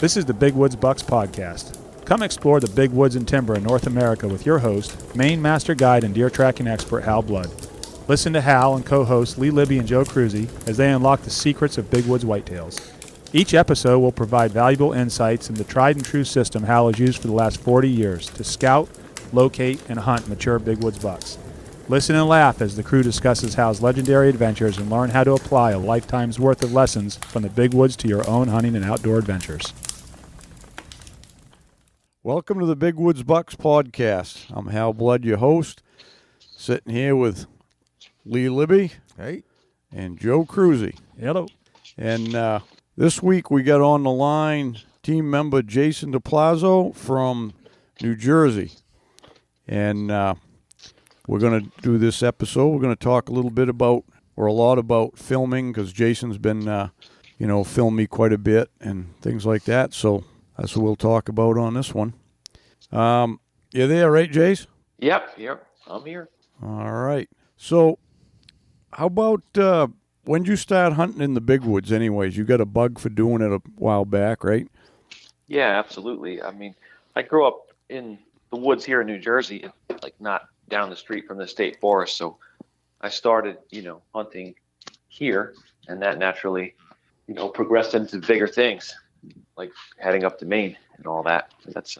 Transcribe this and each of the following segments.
This is the Big Woods Bucks podcast. Come explore the big woods and timber in North America with your host, Maine master guide and deer tracking expert Hal Blood. Listen to Hal and co-hosts Lee Libby and Joe Cruzy as they unlock the secrets of big woods whitetails. Each episode will provide valuable insights into the tried and true system Hal has used for the last 40 years to scout, locate, and hunt mature big woods bucks. Listen and laugh as the crew discusses Hal's legendary adventures and learn how to apply a lifetime's worth of lessons from the big woods to your own hunting and outdoor adventures. Welcome to the Big Woods Bucks podcast. I'm Hal Blood, your host, sitting here with Lee Libby, hey, and Joe Cruzy. Hello. And this week we got on the line team member Jason Delpalazzo from New Jersey. And we're going to do this episode. We're going to talk a little bit about, or a lot about filming, because Jason's been, filmed me quite a bit and things like that. So that's what we'll talk about on this one. You there, right, Jace? Yep, I'm here. All right. So how about when did you start hunting in the big woods anyways? You got a bug for doing it a while back, right? Yeah, absolutely. I mean, I grew up in the woods here in New Jersey, like not down the street from the state forest. So I started, hunting here, and that naturally, progressed into bigger things, like heading up to Maine and all that. That's,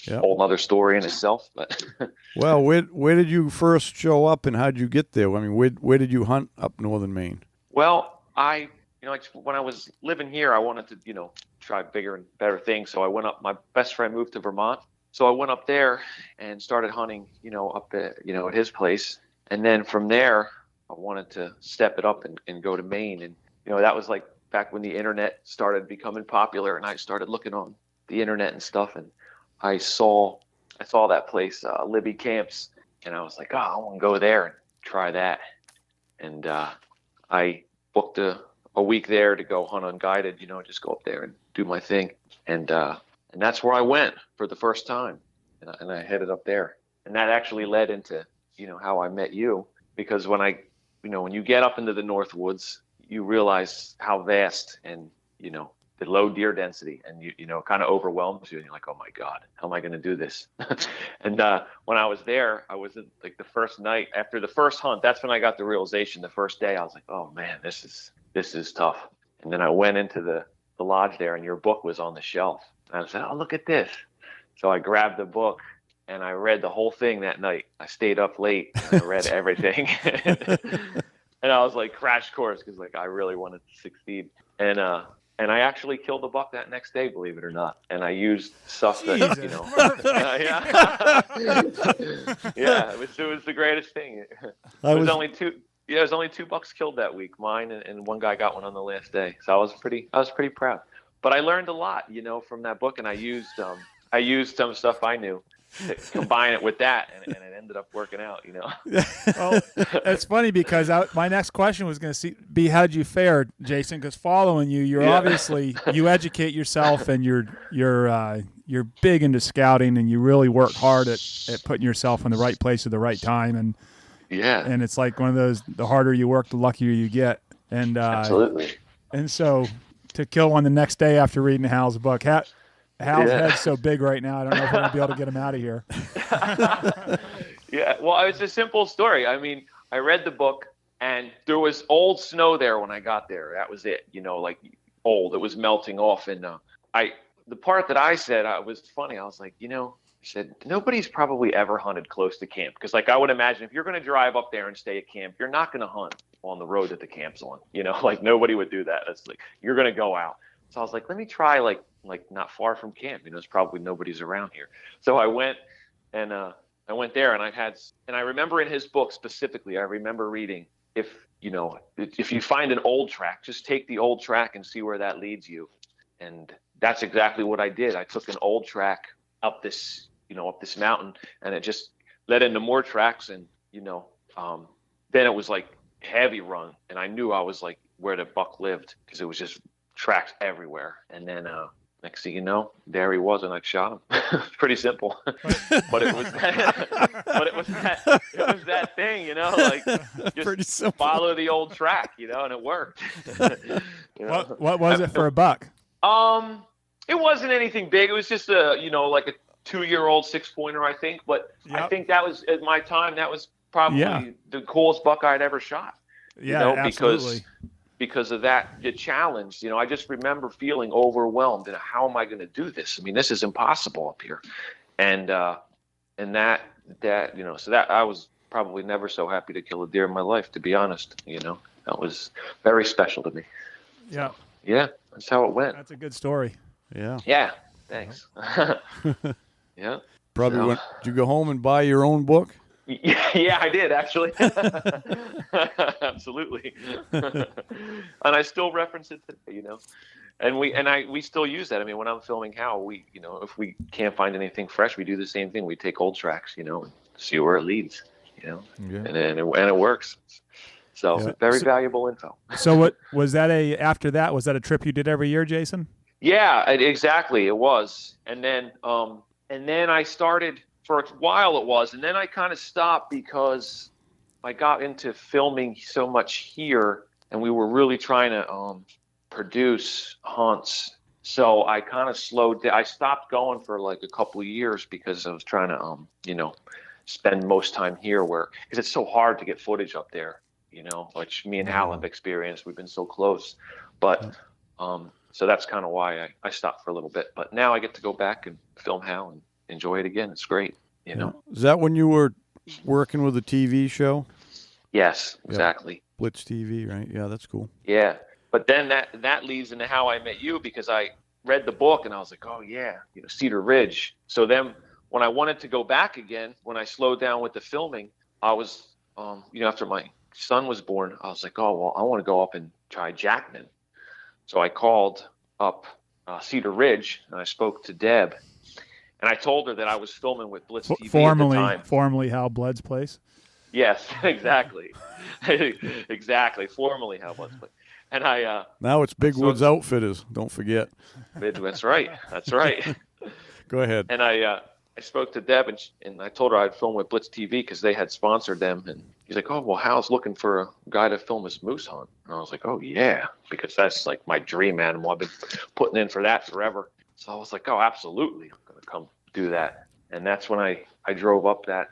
a whole other story in itself. But well, where did you first show up, and how did you get there? I mean, where did you hunt up northern Maine? Well, when I was living here, I wanted to, try bigger and better things. So I went up. My best friend moved to Vermont, so I went up there and started hunting, up at, at his place. And then from there, I wanted to step it up and go to Maine. And that was like back when the internet started becoming popular, and I started looking on the internet and stuff, and I saw that place, Libby Camps, and I was like, I want to go there and try that. And I booked a week there to go hunt unguided, just go up there and do my thing. And that's where I went for the first time, and I headed up there. And that actually led into, how I met you, because when when you get up into the North Woods, you realize how vast and, the low deer density, and it kind of overwhelms you, and you're like, oh my God, how am I going to do this? And when I was there, I was like the first night after the first hunt. That's when I got the realization. The first day, I was like, oh man, this is tough. And then I went into the lodge there, and your book was on the shelf, and I said, oh, look at this. So I grabbed the book and I read the whole thing that night. I stayed up late and I read everything. And I was like, crash course, because like I really wanted to succeed. And I actually killed a buck that next day, believe it or not. And I used stuff that, yeah, it was the greatest thing. It was only two bucks killed that week, mine, and one guy got one on the last day. So I was pretty proud. But I learned a lot, from that book, and I used some stuff I knew to combine it with that, and it ended up working out, Well, it's funny because my next question was going to be how did you fare, Jason? Because following you're obviously you educate yourself, and you're big into scouting, and you really work hard at putting yourself in the right place at the right time, and and it's like one of those, the harder you work, the luckier you get, and absolutely. And so to kill one the next day after reading Hal's book, Hal's head's so big right now, I don't know if we're going to be able to get him out of here. Yeah, well, it's a simple story. I mean, I read the book, and there was old snow there when I got there. That was it, like old. It was melting off. And the part that I said, was funny. I was like, I said, nobody's probably ever hunted close to camp. Because, like, I would imagine if you're going to drive up there and stay at camp, you're not going to hunt on the road that the camp's on. Like nobody would do that. It's like, you're going to go out. So I was like, let me try like not far from camp. It's probably nobody's around here. So I went and I went there, and I remember in his book specifically, I remember reading, if you find an old track, just take the old track and see where that leads you. And that's exactly what I did. I took an old track up this mountain, and it just led into more tracks. And, then it was like heavy run, and I knew I was like where the buck lived, because it was just tracks everywhere. And then next thing you know, there he was, and I shot him. It's pretty simple, but it was that thing, like just follow the old track, and it worked. What was it for a buck? It wasn't anything big. It was just like a 2-year-old 6-pointer, I think. But I think that was at my time. That was probably the coolest buck I'd ever shot. Yeah, absolutely. Because of that, the challenge. I just remember feeling overwhelmed. And how am I going to do this? I mean, this is impossible up here. And that so that I was probably never so happy to kill a deer in my life, to be honest. That was very special to me. Yeah. Yeah, that's how it went. That's a good story. Yeah. Yeah. Thanks. Yeah. Probably did you go home and buy your own book? Yeah, I did actually. Absolutely. And I still reference it today, And we still use that. I mean, when I'm filming Hal, if we can't find anything fresh, we do the same thing. We take old tracks, and see where it leads, Yeah. and it works. So very valuable info. So what was that after that, was that a trip you did every year, Jason? Yeah, exactly. It was. And then I started for a while it was, and then I kind of stopped because I got into filming so much here, and we were really trying to produce hunts. So I kind of slowed down. I stopped going for like a couple of years because I was trying to, spend most time here because it's so hard to get footage up there, which me and Hal have experienced. We've been so close. But so that's kind of why I stopped for a little bit. But now I get to go back and film Hal and enjoy it again. It's great, Is that when you were working with a TV show? Yes, exactly. Blitz TV, right? Yeah, that's cool. Yeah. But then that leads into how I met you, because I read the book and I was like, oh yeah, Cedar Ridge. So then when I wanted to go back again, when I slowed down with the filming, I was, after my son was born, I was like, oh, well, I want to go up and try Jackman. So I called up Cedar Ridge and I spoke to Deb, and I told her that I was filming with Blitz TV at the time. Formerly Hal Blood's place. Yes, exactly. Exactly. Formerly Hal Blood's place. And now it's Big Woods Outfitters. Don't forget. That's right. That's right. Go ahead. And I spoke to Deb and I told her I'd film with Blitz TV because they had sponsored them. And he's like, oh, well, Hal's looking for a guy to film his moose hunt. And I was like, oh yeah, because that's like my dream animal. I've been putting in for that forever. So I was like, oh, absolutely, I'm going to come do that. And that's when I drove up that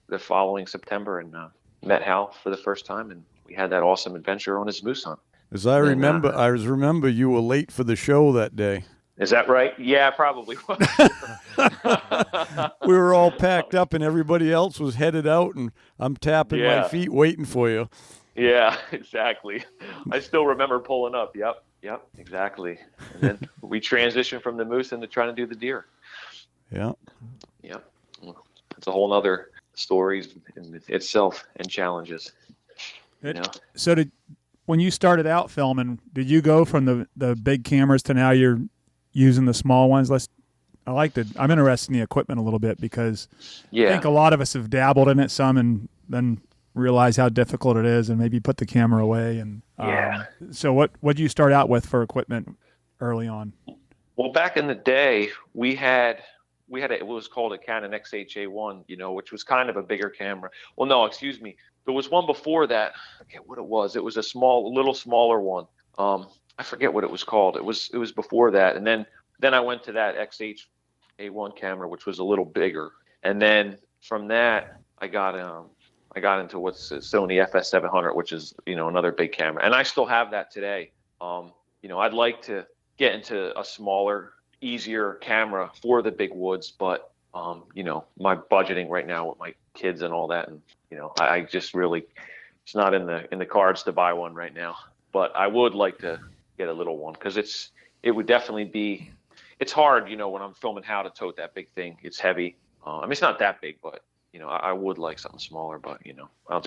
the following September, and met Hal for the first time, and we had that awesome adventure on his moose hunt. As I remember, you were late for the show that day. Is that right? Yeah, probably was. We were all packed up, and everybody else was headed out, and I'm tapping my feet waiting for you. Yeah, exactly. I still remember pulling up. Yep, exactly. And then we transitioned from the moose into trying to do the deer. Yeah. Yep. It's a whole nother stories in itself and challenges. So when you started out filming, did you go from the big cameras to now you're using the small ones? I'm interested in the equipment a little bit because I think a lot of us have dabbled in it some and then realize how difficult it is and maybe put the camera away. And so what did you start out with for equipment early on? Well, back in the day, we had it was called a Canon XH-A1, which was kind of a bigger camera. Well, no, excuse me. There was one before that. I forget what it was. It was a little smaller one. I forget what it was called. It was before that. And then I went to that XH-A1 camera, which was a little bigger. And then from that, I got into what's a Sony FS700, which is, another big camera. And I still have that today. I'd like to get into a smaller, easier camera for the big woods, but my budgeting right now with my kids and all that, and I just really, it's not in the cards to buy one right now. But I would like to get a little one because it would definitely be, it's hard, when I'm filming how to tote that big thing. It's heavy. It's not that big, but I would like something smaller. But I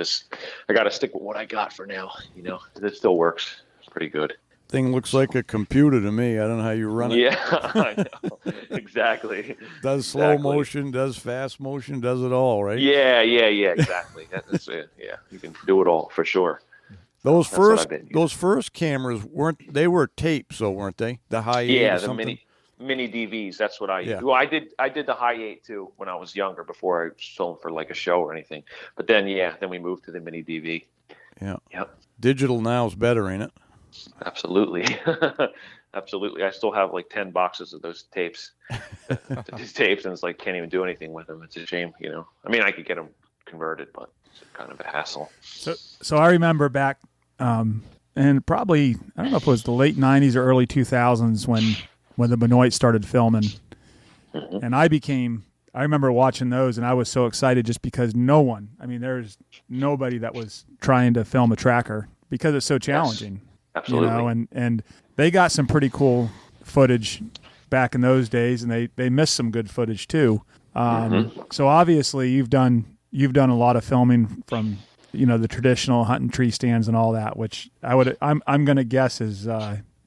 got to stick with what I got for now. It still works pretty good. Thing looks like a computer to me. I don't know how you run it. Yeah, I know. Exactly. Does slow motion, does fast motion, does it all, right? Yeah, exactly. That's it. Yeah, you can do it all for sure. Those first cameras were tapes, though, weren't they? The high 8 yeah, or the something? mini DVs. That's what I used. Well, I did the high 8 too when I was younger before I filmed for like a show or anything. But then we moved to the mini DV. Yeah. Yep. Digital now is better, ain't it? Absolutely. Absolutely. I still have like 10 boxes of those tapes, these tapes, and it's like, can't even do anything with them. It's a shame, you know. I mean, I could get them converted, but it's kind of a hassle. So I remember back, and probably, I don't know if it was the late 90s or early 2000s when the Benoit started filming. Mm-hmm. And I remember watching those, and I was so excited just because there's nobody that was trying to film a tracker because it's so challenging. Yes, absolutely. You know, and they got some pretty cool footage back in those days, and they missed some good footage too. So obviously you've done a lot of filming from, you know, the traditional hunting tree stands and all that, which I'm going to guess is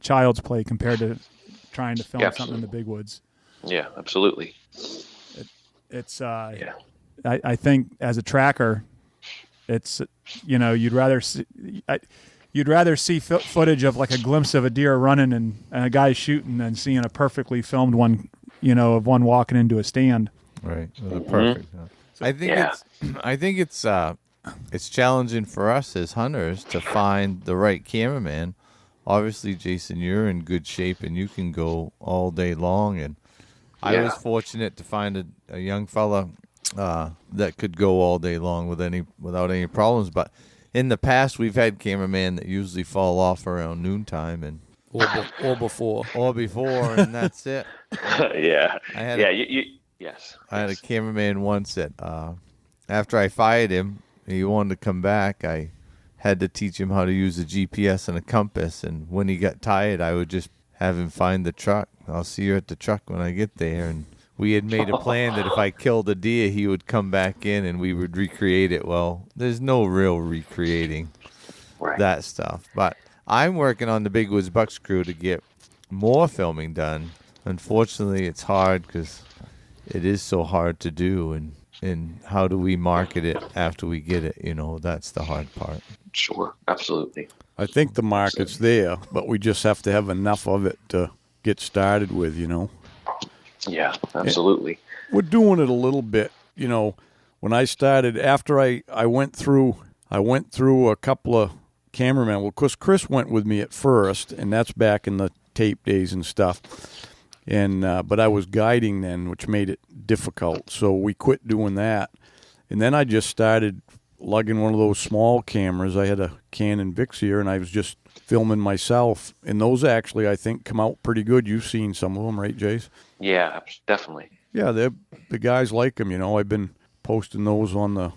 child's play compared to trying to film something in the big woods. Yeah, absolutely. I think as a tracker, it's, you know, you'd rather see footage of like a glimpse of a deer running and a guy shooting than seeing a perfectly filmed one, you know, of one walking into a stand. Right. Perfect. I think it's challenging for us as hunters to find the right cameraman. Obviously, Jason, you're in good shape and you can go all day long. And I was fortunate to find a young fella that could go all day long without any problems. But in the past, we've had cameramen that usually fall off around noontime and or before, and that's it. Yes. I had a cameraman once that after I fired him, he wanted to come back. I had to teach him how to use a GPS and a compass, and when he got tired, I would just have him find the truck. I'll see you at the truck when I get there. And we had made a plan that if I killed a deer, he would come back in and we would recreate it. Well, there's no real recreating that stuff. But I'm working on the Big Woods Bucks crew to get more filming done. Unfortunately, it's hard because it is so hard to do. And how do we market it after we get it? You know, that's the hard part. Sure, absolutely. I think the market's there, but we just have to have enough of it to get started with, you know. Yeah, absolutely. We're doing it a little bit, you know. When I started, after I went through a couple of cameramen. Well, of course, Chris went with me at first, and that's back in the tape days and stuff. And but I was guiding then, which made it difficult. So we quit doing that. And then I just started lugging one of those small cameras. I had a Canon Vixia, and I was just filming myself. And those actually, I think, come out pretty good. You've seen some of them, right, Jace? Yeah, definitely. Yeah, the guys like them, you know. I've been posting those on the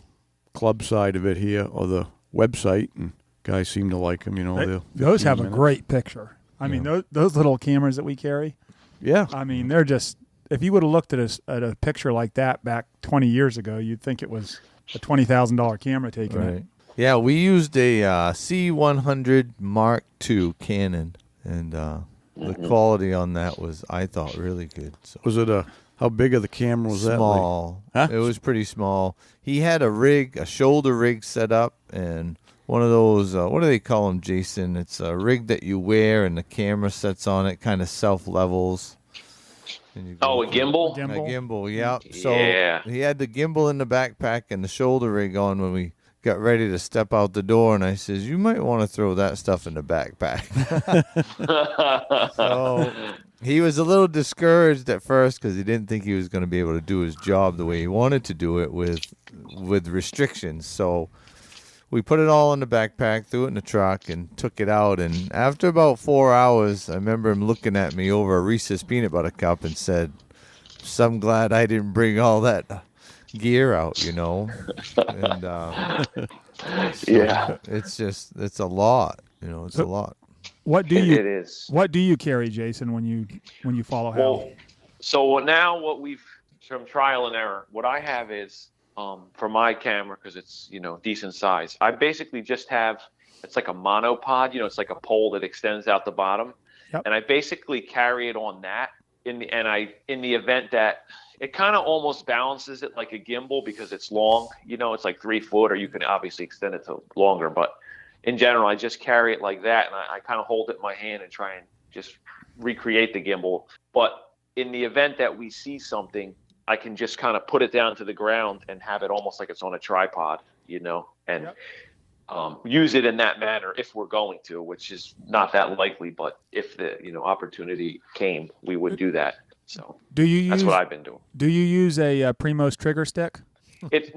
club side of it here, or the website, and guys seem to like them, you know. Those have a great picture. I mean, those little cameras that we carry. Yeah. I mean, they're just, if you would have looked at a picture like that back 20 years ago, you'd think it was a $20,000 camera taking it. Yeah, we used a C100 Mark II Canon, and the quality on that was, I thought, really good. So. Was it how big of the camera was that? Small. Huh? It was pretty small. He had a shoulder rig set up, and one of those, what do they call them, Jason? It's a rig that you wear and the camera sets on it, kind of self-levels. A gimbal? A gimbal, yeah. So he had the gimbal in the backpack and the shoulder rig on when we got ready to step out the door, and I says, you might want to throw that stuff in the backpack. So he was a little discouraged at first because he didn't think he was going to be able to do his job the way he wanted to do it with restrictions. So we put it all in the backpack, threw it in the truck, and took it out. And after about 4 hours, I remember him looking at me over a Reese's peanut butter cup and said, "So I'm glad I didn't bring all that gear out, you know." And it's a lot, you know. It's a lot. It is. What do you carry, Jason, when you follow Hal? Well, so now from trial and error, what I have is, for my camera, because it's, you know, decent size, I basically just have, it's like a monopod, you know, it's like a pole that extends out the bottom. Yep. And I basically carry it on that in the event that it kind of almost balances it like a gimbal because it's long, you know, it's like 3 foot, or you can obviously extend it to longer, but in general, I just carry it like that, and I kind of hold it in my hand and try and just recreate the gimbal. But in the event that we see something, I can just kind of put it down to the ground and have it almost like it's on a tripod, you know. And use it in that manner if we're going to, which is not that likely. But if the opportunity came, we would do that. So that's what I've been doing. Do you use a Primos trigger stick? It's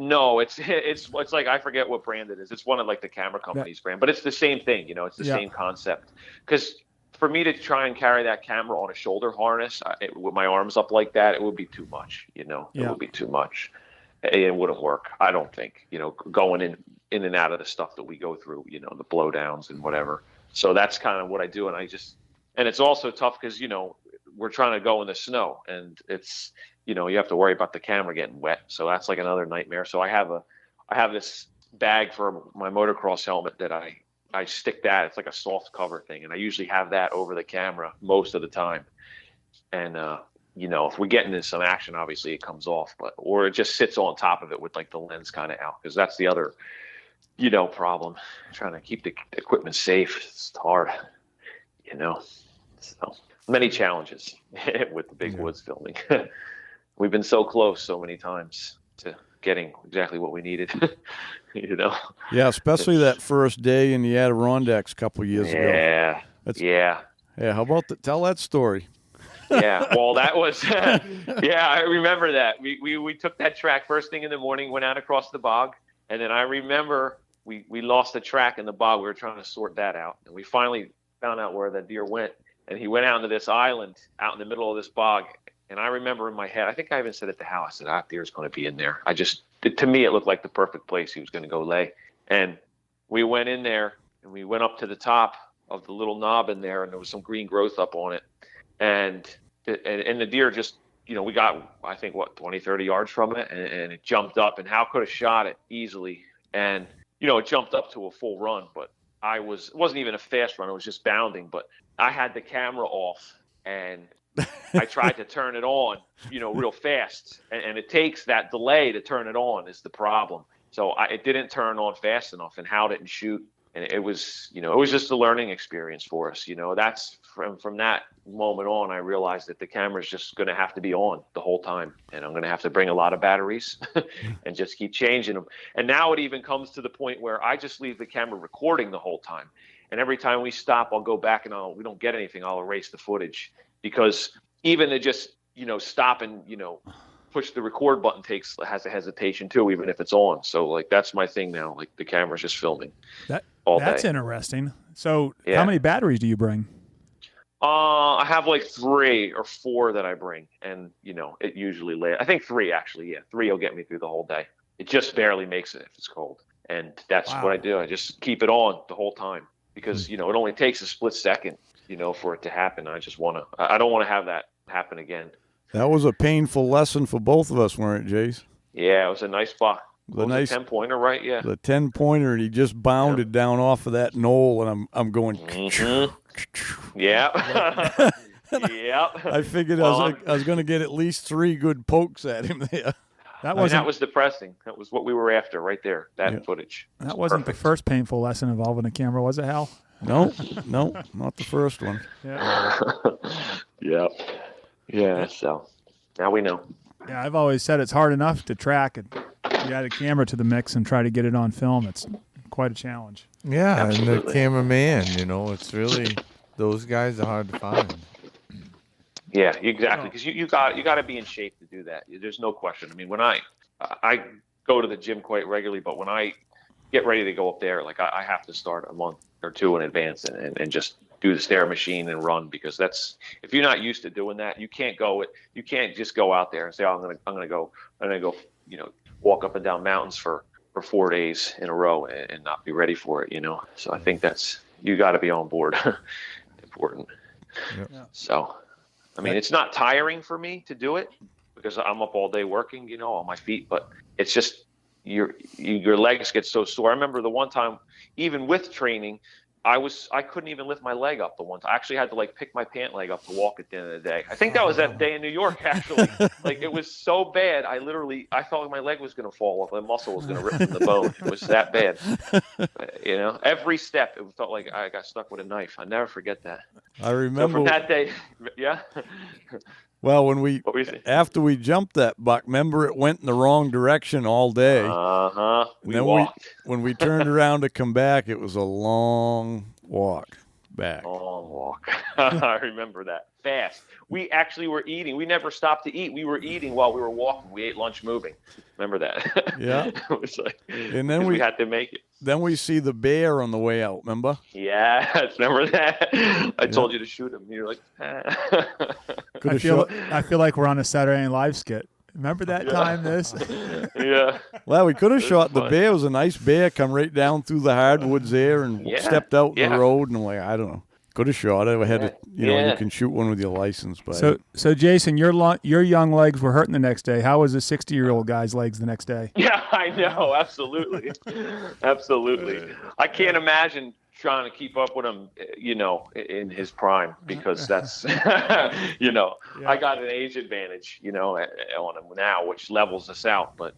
like, I forget what brand it is. It's one of like the camera company's brand, but it's the same thing. It's the same concept. Because for me to try and carry that camera on a shoulder harness with my arms up like that, it would be too much. It would be too much. It wouldn't work, I don't think. Going in and out of the stuff that we go through. The blowdowns and whatever. So that's kind of what I do, and it's also tough because we're trying to go in the snow, and it's you have to worry about the camera getting wet. So that's like another nightmare. So I have this bag for my motocross helmet that I stick that. It's like a soft cover thing, and I usually have that over the camera most of the time. And if we get into some action, obviously it comes off, or it just sits on top of it with like the lens kind of out, because that's the other problem. Trying to keep the equipment safe. It's hard, So many challenges with the big woods filming. We've been so close so many times to getting exactly what we needed. Yeah, especially that first day in the Adirondacks a couple years ago. Yeah. How about tell that story? Yeah, well, that was I remember that. We took that track first thing in the morning, went out across the bog, and then I remember we lost the track in the bog. We were trying to sort that out, and we finally found out where the deer went, and he went out into this island out in the middle of this bog. And I remember in my head, I think I even said at the house, I said, that deer's going to be in there. To me, it looked like the perfect place he was going to go lay. And we went in there, and we went up to the top of the little knob in there, and there was some green growth up on it. And the deer just, we got, I think, 20, 30 yards from it, and it jumped up, and Hal could have shot it easily. And, it jumped up to a full run, but it wasn't even a fast run. It was just bounding, but I had the camera off, and I tried to turn it on, real fast, and it takes that delay to turn it on is the problem. So it didn't turn on fast enough, and Hal didn't shoot. And it was just a learning experience for us. That's from that moment on, I realized that the camera's just going to have to be on the whole time. And I'm going to have to bring a lot of batteries and just keep changing them. And now it even comes to the point where I just leave the camera recording the whole time. And every time we stop, I'll go back and we don't get anything, I'll erase the footage. Because even to just, stop and, push the record button has a hesitation too, even if it's on. So like, that's my thing now. Like the camera's just filming. That's interesting. So how many batteries do you bring? I have like 3 or 4 that I bring, and it usually I think 3 actually. Yeah, 3 will get me through the whole day. It just barely makes it if it's cold, and that's what I do. I just keep it on the whole time because it only takes a split second, for it to happen. I don't want to have that happen again. That was a painful lesson for both of us, weren't it, Jace? Yeah, it was a nice spot. The nice 10-pointer, right? Yeah. The 10-pointer, and he just bounded down off of that knoll, and I'm going. Yeah. Yep. I figured I was going to get at least 3 good pokes at him there. That was depressing. That was what we were after right there. That footage. That wasn't perfect. The first painful lesson involving a camera, was it, Hal? No, not the first one. Yeah. Yep. Yeah. So now we know. Yeah, I've always said it's hard enough to track it. You add a camera to the mix and try to get it on film. It's quite a challenge. Yeah, absolutely. And the cameraman, it's really, those guys are hard to find. Yeah, exactly. Because you got to be in shape to do that. There's no question. I mean, when I go to the gym quite regularly, but when I get ready to go up there, like I have to start a month or 2 in advance and just do the stair machine and run, because if you're not used to doing that, you can't just go out there and say, I'm gonna go walk up and down mountains for 4 days in a row and not be ready for it, So I think you got to be on board. Important. Yep. Yeah. So, I mean, it's not tiring for me to do it because I'm up all day working, on my feet, but it's just your legs get so sore. I remember the one time, even with training, I couldn't even lift my leg up the one time. I actually had to pick my pant leg up to walk at the end of the day. I think that was that day in New York, actually. It was so bad. I thought like my leg was going to fall off. My muscle was going to rip from the bone. It was that bad. Every step, it felt like I got stuck with a knife. I never forget that. I remember so from that day. Yeah. Well, after we jumped that buck, remember it went in the wrong direction all day. We walked. When we turned around to come back, it was a long walk back. Long walk. I remember that. Fast. We actually were eating. We never stopped to eat. We were eating while we were walking. We ate lunch moving. Remember that? Yeah. It was like, and then we had to make it. Then we see the bear on the way out, remember? Yes, remember that? I told you to shoot him. You're like, I feel like we're on a Saturday Night Live skit. Remember that time this? Yeah. Well, we could have shot the bear. It was a nice bear, come right down through the hardwoods there and stepped out in the road. And I'm like, I don't know. Could have shot it. I had it, you can shoot one with your license. But So Jason, your young legs were hurting the next day. How was a 60-year-old guy's legs the next day? Yeah, I know. Absolutely. Absolutely. I can't imagine trying to keep up with him, in his prime, because that's, I got an age advantage, on him now, which levels us out. But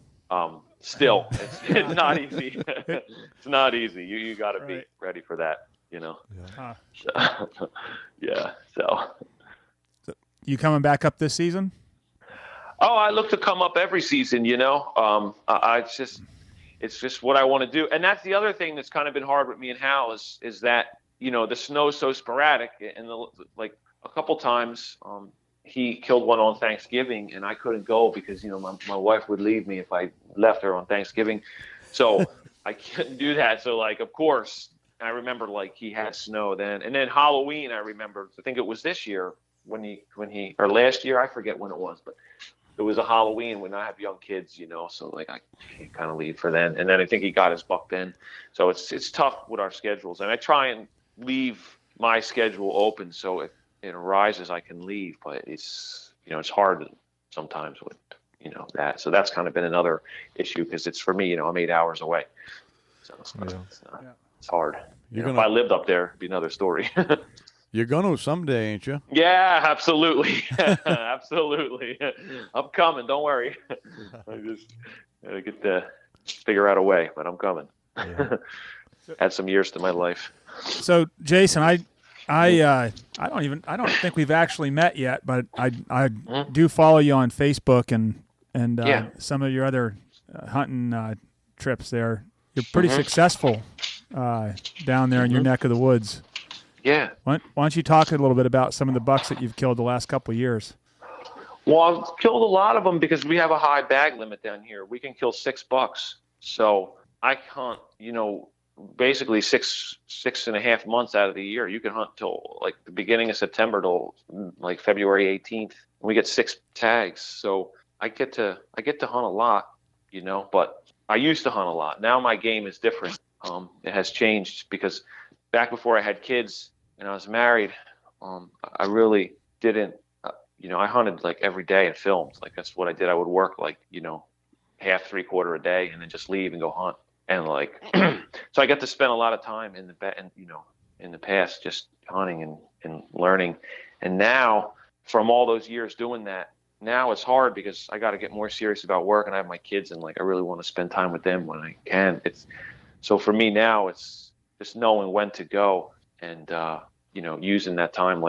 still, it's not easy. It's not easy. You got to be ready for that. So you coming back up this season? Oh, I look to come up every season. It's just what I want to do, and that's the other thing that's kind of been hard with me and Hal is that the snow's so sporadic, and like a couple times he killed one on Thanksgiving, and I couldn't go because my wife would leave me if I left her on Thanksgiving, so I couldn't do that. So of course. I remember he had snow then, and then Halloween. I remember. I think it was this year when he or last year. I forget when it was, but it was a Halloween when I have young kids, So I can't kind of leave for then. And then I think he got his buck then. So it's tough with our schedules, and I try and leave my schedule open so if it arises, I can leave. But it's it's hard sometimes with that. So that's kind of been another issue because it's for me. I'm 8 hours away, so it's hard. If I lived up there, it'd be another story. You're going to someday, ain't you? Yeah, absolutely. Absolutely. I'm coming. Don't worry. I just gotta get to figure out a way, but I'm coming. Yeah. Add some years to my life. So, Jason, I don't think we've actually met yet, but I do follow you on Facebook and some of your other hunting trips there. You're pretty successful down there in your neck of the woods. Yeah. Why don't you talk a little bit about some of the bucks that you've killed the last couple of years? Well, I've killed a lot of them because we have a high bag limit down here. We can kill 6 bucks. So I hunt, basically 6.5 months out of the year. You can hunt till the beginning of September till February 18th. We get 6 tags. So I get to hunt a lot, but I used to hunt a lot. Now my game is different. It has changed because back before I had kids and I was married, I really didn't, I hunted every day and filmed. That's what I did. I would work half, 3/4 a day and then just leave and go hunt. And so I got to spend a lot of time in the past just hunting and learning. And now from all those years doing that, now it's hard because I got to get more serious about work and I have my kids and I really want to spend time with them when I can. So for me now, it's just knowing when to go and, using that time.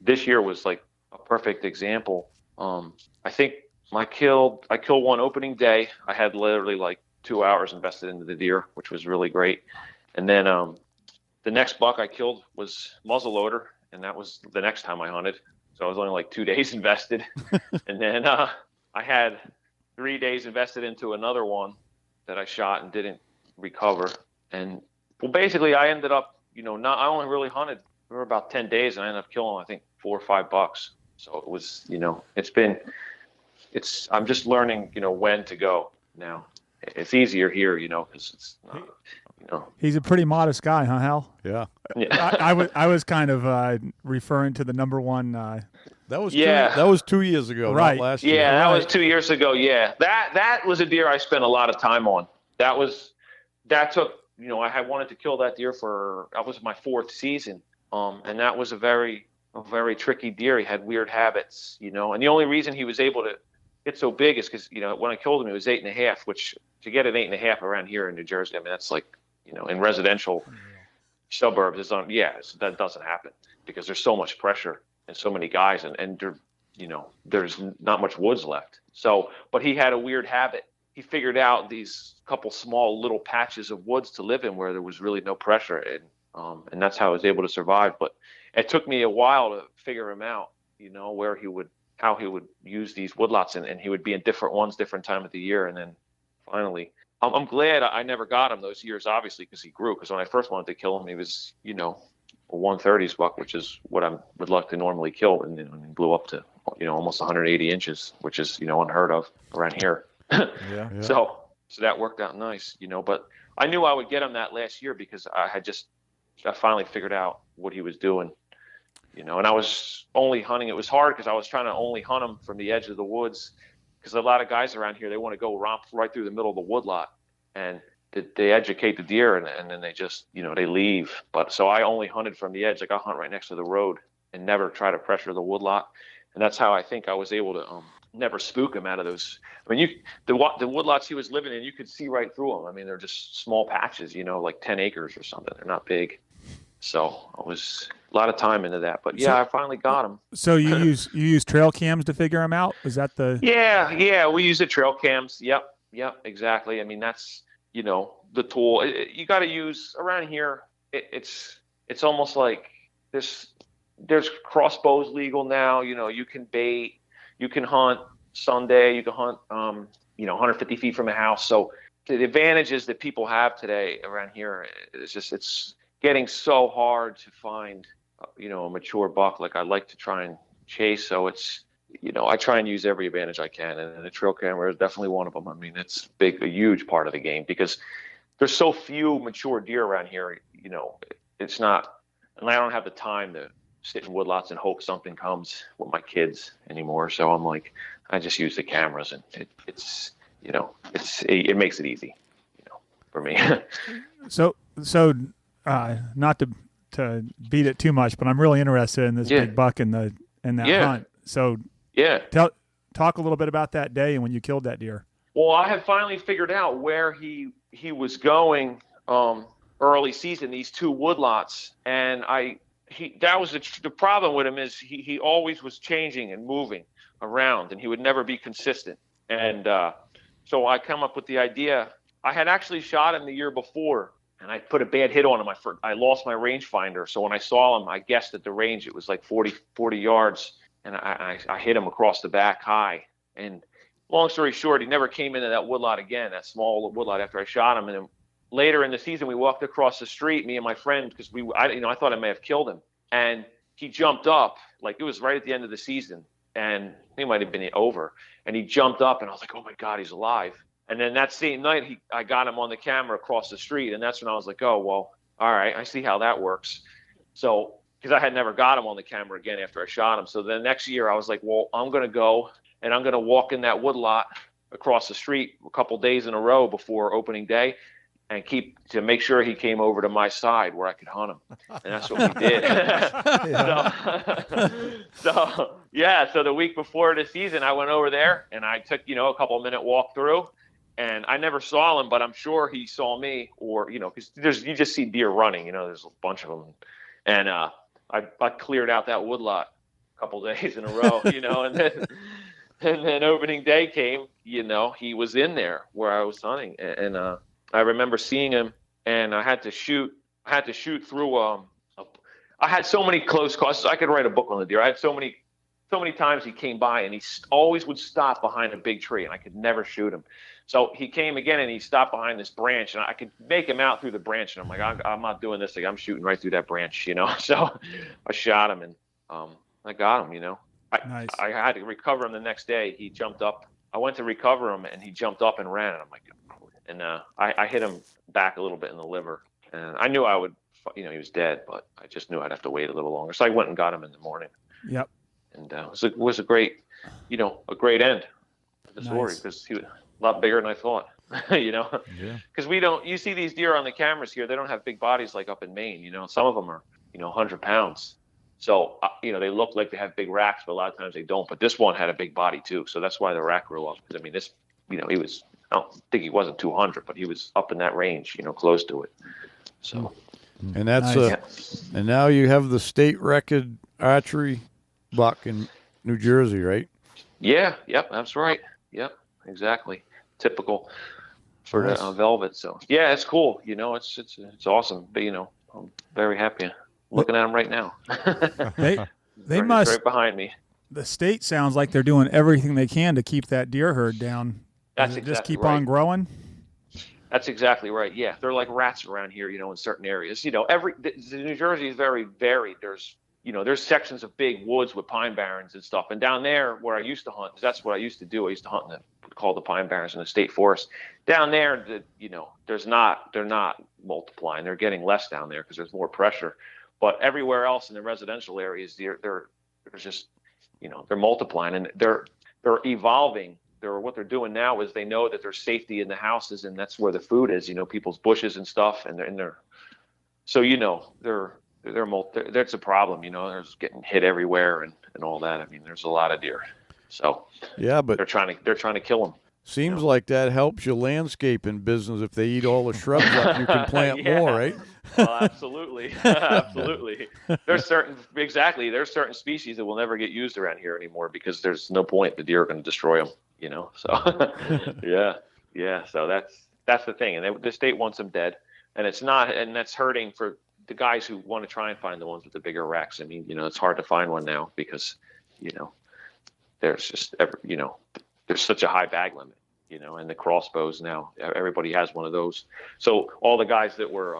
This year was a perfect example. I think I killed one opening day. I had literally 2 hours invested into the deer, which was really great. And then the next buck I killed was muzzleloader, and that was the next time I hunted. So I was only 2 days invested. And then I had 3 days invested into another one that I shot and didn't recover. And basically I ended up, I only really hunted for about 10 days and I ended up killing, I think 4 or 5 bucks. So it was, I'm just learning, when to go now. It's easier here, because it's not, He's a pretty modest guy, huh, Hal? Yeah. I was kind of referring to the number one. That was 2 years ago, right? Not last year. Yeah, that was 2 years ago. Yeah, that was a deer I spent a lot of time on. That took, I wanted to kill that deer that was my 4th season. And that was a very tricky deer. He had weird habits, and the only reason he was able to get so big is because, when I killed him, it was 8.5, which to get an 8.5 around here in New Jersey, I mean, that's in residential suburbs, that doesn't happen because there's so much pressure and so many guys and there's not much woods left. So, but he had a weird habit. He figured out these couple small little patches of woods to live in where there was really no pressure, and that's how I was able to survive. But it took me a while to figure him out, how he would use these woodlots, and he would be in different ones, different time of the year. And then finally, I'm glad I never got him those years, obviously, because he grew. Because when I first wanted to kill him, he was, a 130s buck, which is what I would like to normally kill, and then he blew up to, almost 180 inches, which is, unheard of around here. Yeah. So that worked out nice, but I knew I would get him that last year because I finally figured out what he was doing, and I was only hunting. It was hard because I was trying to only hunt him from the edge of the woods, because a lot of guys around here, they want to go romp right through the middle of the woodlot, and they educate the deer, and then they just, they leave. But so I only hunted from the edge. Like I hunt right next to the road and never try to pressure the woodlot. And that's how I think I was able to never spook him out of those. I mean, the woodlots he was living in, you could see right through them. I mean, they're just small patches, like 10 acres or something. They're not big. So I was a lot of time into that. But yeah, I finally got him. So you use trail cams to figure him out? Is that the? Yeah. We use the trail cams. Yep, exactly. I mean, that's, the tool. You got to use around here. It's almost like there's crossbows legal now. You can bait, you can hunt Sunday, you can hunt, 150 feet from a house. So the advantages that people have today around here, it's getting so hard to find, a mature buck like I like to try and chase. So it's, I try and use every advantage I can, and the trail camera is definitely one of them. I mean, it's a huge part of the game because there's so few mature deer around here. It's not, and I don't have the time to sit in woodlots and hope something comes with my kids anymore. So I'm like, I just use the cameras, and it makes it easy, for me. So not to beat it too much, but I'm really interested in this big buck and that hunt. So talk a little bit about that day and when you killed that deer. Well, I had finally figured out where he was going early season, these two woodlots, and that was the problem with him is he always was changing and moving around, and he would never be consistent. And so I come up with the idea. I had actually shot him the year before, and I put a bad hit on him. I lost my rangefinder, so when I saw him, I guessed at the range it was like 40 yards, and I hit him across the back high. And long story short, he never came into that woodlot again, that small woodlot, after I shot him. And then later in the season, we walked across the street, me and my friend, because I thought I may have killed him. And he jumped up, like it was right at the end of the season, and he might have been over. And he jumped up, and I was like, oh my God, he's alive. And then that same night, I got him on the camera across the street, and that's when I was like, oh, well, all right, I see how that works. So, because I had never got him on the camera again after I shot him. So the next year, I was like, well, I'm going to go, and I'm going to walk in that woodlot across the street a couple days in a row before opening day, and to make sure he came over to my side where I could hunt him. And that's what we did. So the week before the season, I went over there, and I took, a couple minute walk through, and I never saw him, but I'm sure he saw me, or, because you just see deer running, there's a bunch of them. And I cleared out that woodlot a couple days in a row, and then opening day came, he was in there where I was hunting. And I remember seeing him, and I had to shoot through. I had so many close calls. I could write a book on the deer. I had so many times he came by, and he always would stop behind a big tree, and I could never shoot him. So he came again, and he stopped behind this branch, and I could make him out through the branch. And I'm like, I'm not doing this thing. I'm shooting right through that branch, So I shot him, and I got him. Nice. I had to recover him the next day. He jumped up. I went to recover him, and he jumped up and ran. And I'm like, and I hit him back a little bit in the liver, and I knew I would. He was dead, but I just knew I'd have to wait a little longer. So I went and got him in the morning. Yep. And it was a great, a great end to the story, because he was a lot bigger than I thought, Yeah. Because you see these deer on the cameras here, they don't have big bodies like up in Maine, some of them are, 100 pounds. So, they look like they have big racks, but a lot of times they don't. But this one had a big body too. So that's why the rack grew up. Because, this, he was, I don't think he wasn't 200, but he was up in that range, close to it. So. And that's and now you have the state record archery buck in New Jersey, right? Yeah, yep, that's right. Yep, exactly. Typical for Nice. the velvet. So yeah, it's cool. It's awesome. But I'm very happy looking at them right now. They It's must. right behind me. The state sounds like they're doing everything they can to keep that deer herd down. That's Does it exactly just keep right. on growing? That's exactly right. Yeah, they're like rats around here. In certain areas. New Jersey is very varied. There's sections of big woods with pine barrens and stuff. And down there where I used to hunt, that's what I used to do. I used to hunt in called the pine barrens in the state forest. Down there, they're not multiplying. They're getting less down there because there's more pressure. But everywhere else in the residential areas, they're just, they're multiplying and they're evolving. What they're doing now is they know that there's safety in the houses and that's where the food is. People's bushes and stuff, and they're so that's a problem. There's getting hit everywhere and all that. I mean, there's a lot of deer. So yeah, but they're trying to kill them. Seems like that helps your landscaping business. If they eat all the shrubs up, you can plant more, right? Absolutely. Absolutely. There's certain species that will never get used around here anymore because there's no point. The deer are going to destroy them, So, yeah. So that's the thing. And the state wants them dead. And that's hurting for the guys who want to try and find the ones with the bigger racks. I mean, it's hard to find one now because, there's just, there's such a high bag limit, and the crossbows now, everybody has one of those. So all the guys that were,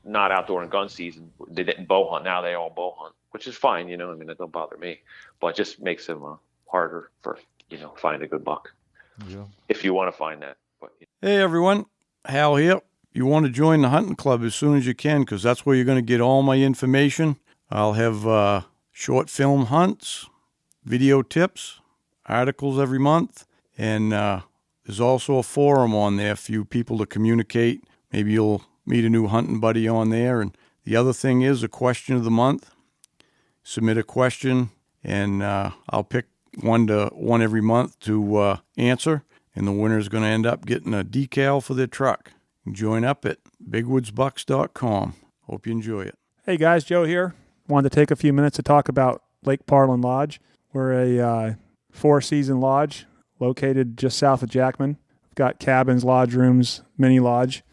not outdoor in gun season, they didn't bow hunt. Now they all bow hunt, which is fine. It don't bother me, but it just makes them harder for, find a good buck. Yeah. If you want to find that. But, Hey, everyone. Hal here. You want to join the hunting club as soon as you can because that's where you're going to get all my information. I'll have short film hunts, video tips, articles every month, and there's also a forum on there for you people to communicate. Maybe you'll meet a new hunting buddy on there. And the other thing is a question of the month. Submit a question, and I'll pick one every month to answer, and the winner is going to end up getting a decal for their truck. Join up at bigwoodsbucks.com. Hope you enjoy it. Hey guys, Joe here. Wanted to take a few minutes to talk about Lake Parlin Lodge. We're a 4-season lodge located just south of Jackman. We've got cabins, lodge rooms, mini lodge.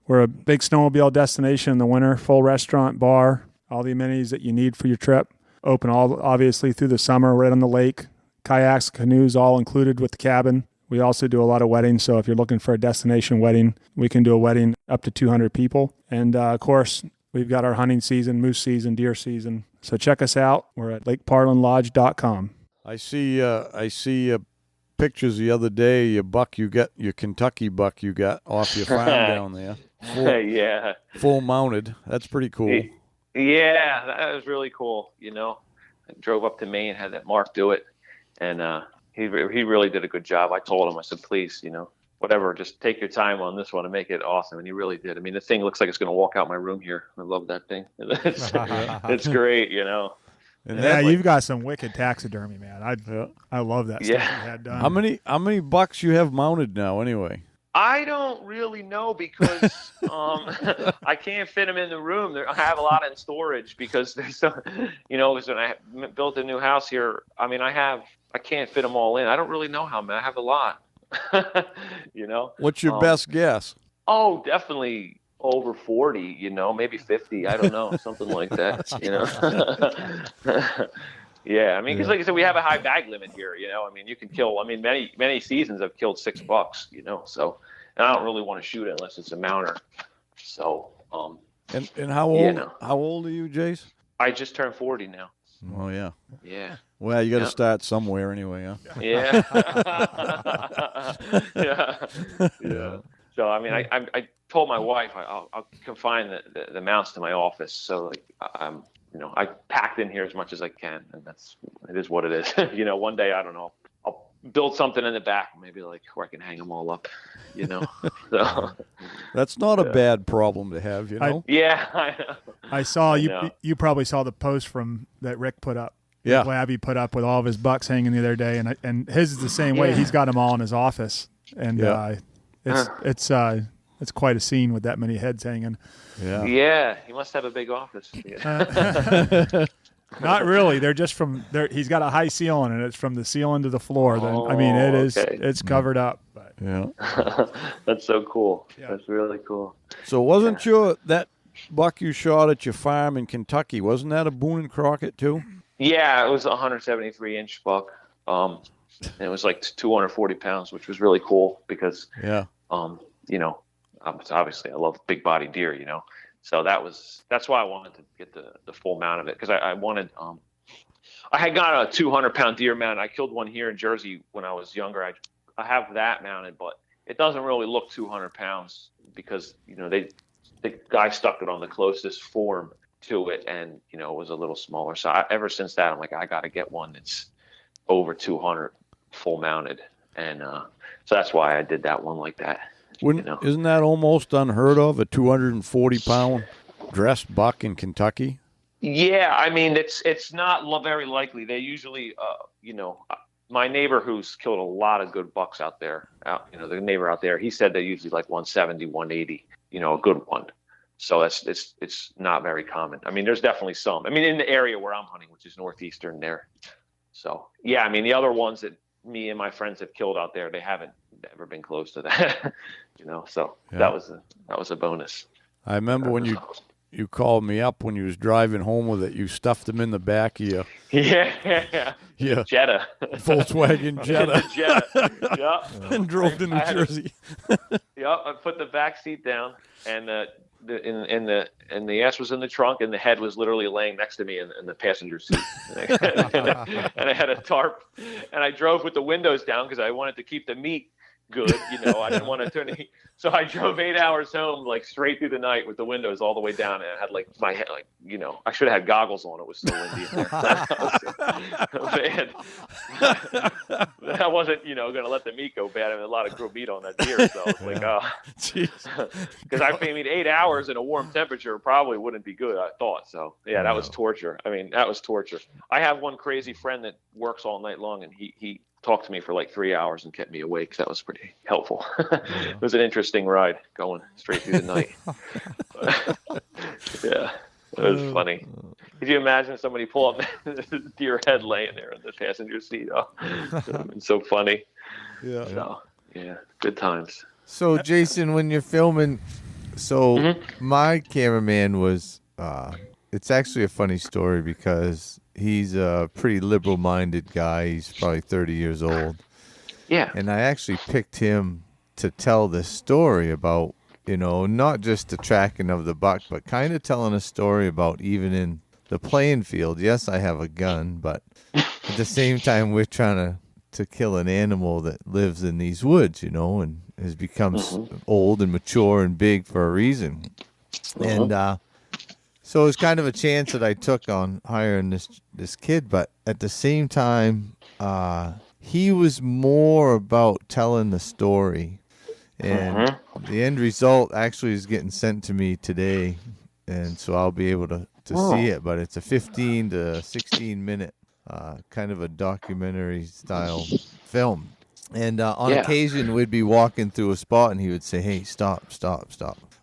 We're a big snowmobile destination in the winter, full restaurant, bar, all the amenities that you need for your trip. Open obviously through the summer, right on the lake. Kayaks, canoes, all included with the cabin. We also do a lot of weddings, so if you're looking for a destination wedding, we can do a wedding up to 200 people. And, of course, we've got our hunting season, moose season, deer season. So check us out. We're at lakeparlinlodge.com. I see pictures the other day, your Kentucky buck you got off your farm down there. Yeah. Full mounted. That's pretty cool. Yeah, that was really cool. I drove up to Maine, had that Mark do it, and he really did a good job. I told him, I said, please, whatever, just take your time on this one and make it awesome. And he really did. I mean, the thing looks like it's going to walk out my room here. I love that thing. It's great, And yeah, you've got some wicked taxidermy, man. I love that stuff you had done. How many bucks you have mounted now, anyway? I don't really know because I can't fit them in the room. I have a lot in storage because there's so, because when I built a new house here, I mean, I can't fit them all in. I don't really know how many. I have a lot. What's your best guess? Oh, definitely over 40, maybe 50. I don't know, something like that, Yeah, I mean, because like I said, we have a high bag limit here, I mean, you can kill, many seasons I've killed 6 bucks, so, and I don't really want to shoot it unless it's a mounter. So, and how old are you, Jace? I just turned 40 now. Oh, yeah. Yeah. Well, you got to start somewhere anyway, huh? Yeah. Yeah. So, I mean, I told my wife I'll confine the mounts to my office. So, like, I packed in here as much as I can, and it is what it is. One day, I don't know, I'll build something in the back, maybe like where I can hang them all up, So that's not a bad problem to have, I know. I saw you probably saw the post that Rick put up. Yeah, Labby put up with all of his bucks hanging the other day, and his is the same way. He's got them all in his office, and it's quite a scene with that many heads hanging. Yeah. Yeah, he must have a big office. Not really. They're just from there. He's got a high ceiling, and it's from the ceiling to the floor. Then I mean, it is. Okay. It's covered up. But. Yeah. That's so cool. Yeah. That's really cool. So wasn't that buck you shot at your farm in Kentucky, wasn't that a Boone and Crockett too? Yeah, it was a 173-inch buck. And it was like 240 pounds, which was really cool because, obviously I love big body deer, So that's why I wanted to get the full mount of it, because I wanted I had got a 200-pound deer mount. I killed one here in Jersey when I was younger. I have that mounted, but it doesn't really look 200 pounds because the guy stuck it on the closest form to it, and it was a little smaller. So ever since that, I'm like, I got to get one that's over 200 full mounted, and so that's why I did that one like that. Isn't that almost unheard of, a 240-pound dressed buck in Kentucky? Yeah, I mean, it's not very likely. They usually, my neighbor who's killed a lot of good bucks out there, the neighbor out there, he said they're usually like 170, 180, a good one. So it's not very common. I mean, there's definitely some. I mean, in the area where I'm hunting, which is northeastern there. So, yeah, I mean, the other ones that me and my friends have killed out there, they haven't ever been close to that, So yeah. that was a bonus. I remember when you called me up when you was driving home with it. You stuffed them in the back of your Jetta, Volkswagen Jetta, yeah, and drove to New Jersey. I put the back seat down, and the ass was in the trunk, and the head was literally laying next to me in the passenger seat. And I had a tarp, and I drove with the windows down because I wanted to keep the meat good. I didn't want to turn it. So I drove 8 hours home, like straight through the night with the windows all the way down, and I had like my head, I should have had goggles on. It was so windy in there. Man, I wasn't, going to let the meat go bad. I mean, a lot of grilled meat on that deer, so I was like, because I mean, 8 hours in a warm temperature probably wouldn't be good. I thought so. Yeah, that was torture. I mean, that was torture. I have one crazy friend that works all night long, and he talked to me for like 3 hours and kept me awake. That was pretty helpful. It was an interesting ride going straight through the night. Yeah, it was funny. Could you imagine somebody pull up this deer head laying there in the passenger seat? Oh, it's so funny. Yeah. So, yeah, good times. So, Jason, when you're filming, my cameraman was, it's actually a funny story because he's a pretty liberal-minded guy. He's probably 30 years old. Yeah. And I actually picked him to tell this story about, not just the tracking of the buck, but kind of telling a story about even in the playing field. Yes, I have a gun, but at the same time, we're trying to kill an animal that lives in these woods, and has become old and mature and big for a reason. And so it was kind of a chance that I took on hiring this kid, but at the same time, he was more about telling the story. And the end result actually is getting sent to me today, and so I'll be able to see it. But it's a 15 to 16 minute kind of a documentary style film. And on occasion, we'd be walking through a spot, and he would say, "Hey, stop.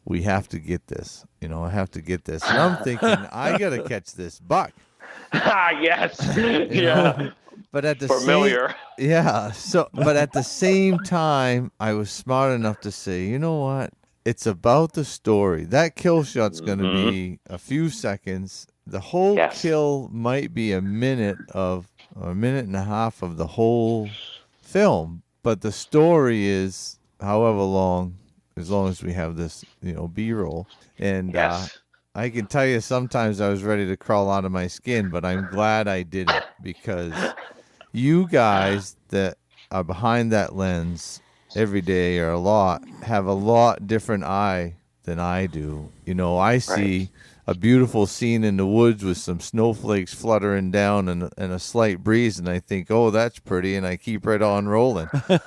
We have to get this. I have to get this." And I'm thinking, I got to catch this buck. Yes. Yeah. But at the familiar. But at the same time, I was smart enough to say, you know what? It's about the story. That kill shot's going to be a few seconds. The whole kill might be a minute or a minute and a half of the whole film, but the story is however long, as long as we have this, B-roll. And I can tell you sometimes I was ready to crawl out of my skin, but I'm glad I did it because you guys that are behind that lens every day have a lot different eye than I do. I see a beautiful scene in the woods with some snowflakes fluttering down and a slight breeze, and I think, oh, that's pretty, and I keep right on rolling. You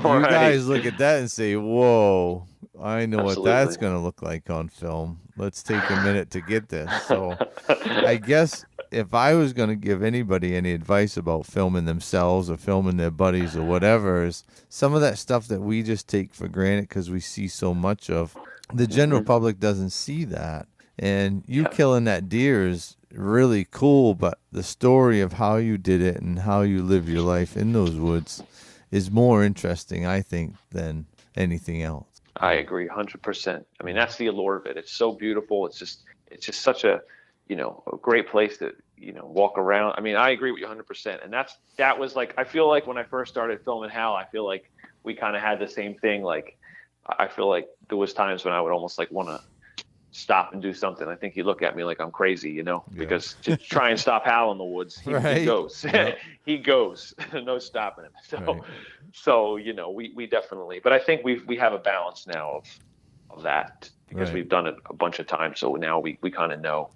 guys look at that and say, whoa, I know what that's going to look like on film. Let's take a minute to get this. So I guess if I was going to give anybody any advice about filming themselves or filming their buddies or whatever, is some of that stuff that we just take for granted because we see so much of. The general public doesn't see that. And you killing that deer is really cool, but the story of how you did it and how you live your life in those woods is more interesting, I think, than anything else. I agree 100%. I mean, that's the allure of it. It's so beautiful. It's just such a, a great place to, walk around. I mean, I agree with you 100%. And that was like, I feel like when I first started filming Hal, I feel like we kind of had the same thing. Like, I feel like there was times when I would almost like want to stop and do something. I think he look at me like I'm crazy, because to try and stop Hal in the woods, he goes. Yeah. He goes. No stopping him. So we definitely, but I think we have a balance now of that because we've done it a bunch of times. So now we kind of know,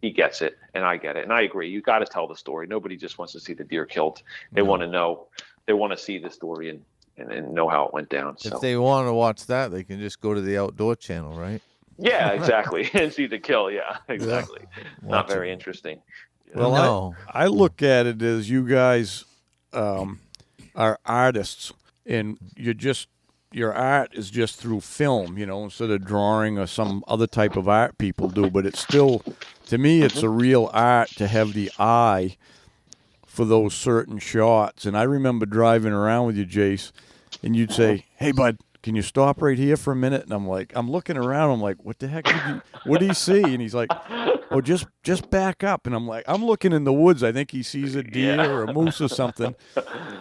he gets it and I get it. And I agree. You got to tell the story. Nobody just wants to see the deer killed. They want to know, they want to see the story and know how it went down. So. If they want to watch that, they can just go to the Outdoor Channel, right? Yeah, exactly. And see the kill. Yeah, exactly. Yeah. Not very interesting. Well, no. I look at it as you guys are artists, and your art is just through film, instead of drawing or some other type of art people do. But it's still, to me, it's a real art to have the eye for those certain shots. And I remember driving around with you, Jace, and you'd say, "Hey, bud, can you stop right here for a minute?" And I'm looking around. I'm like, what the heck what did he see? And he's like, oh, just back up. And I'm like, I'm looking in the woods. I think he sees a deer or a moose or something.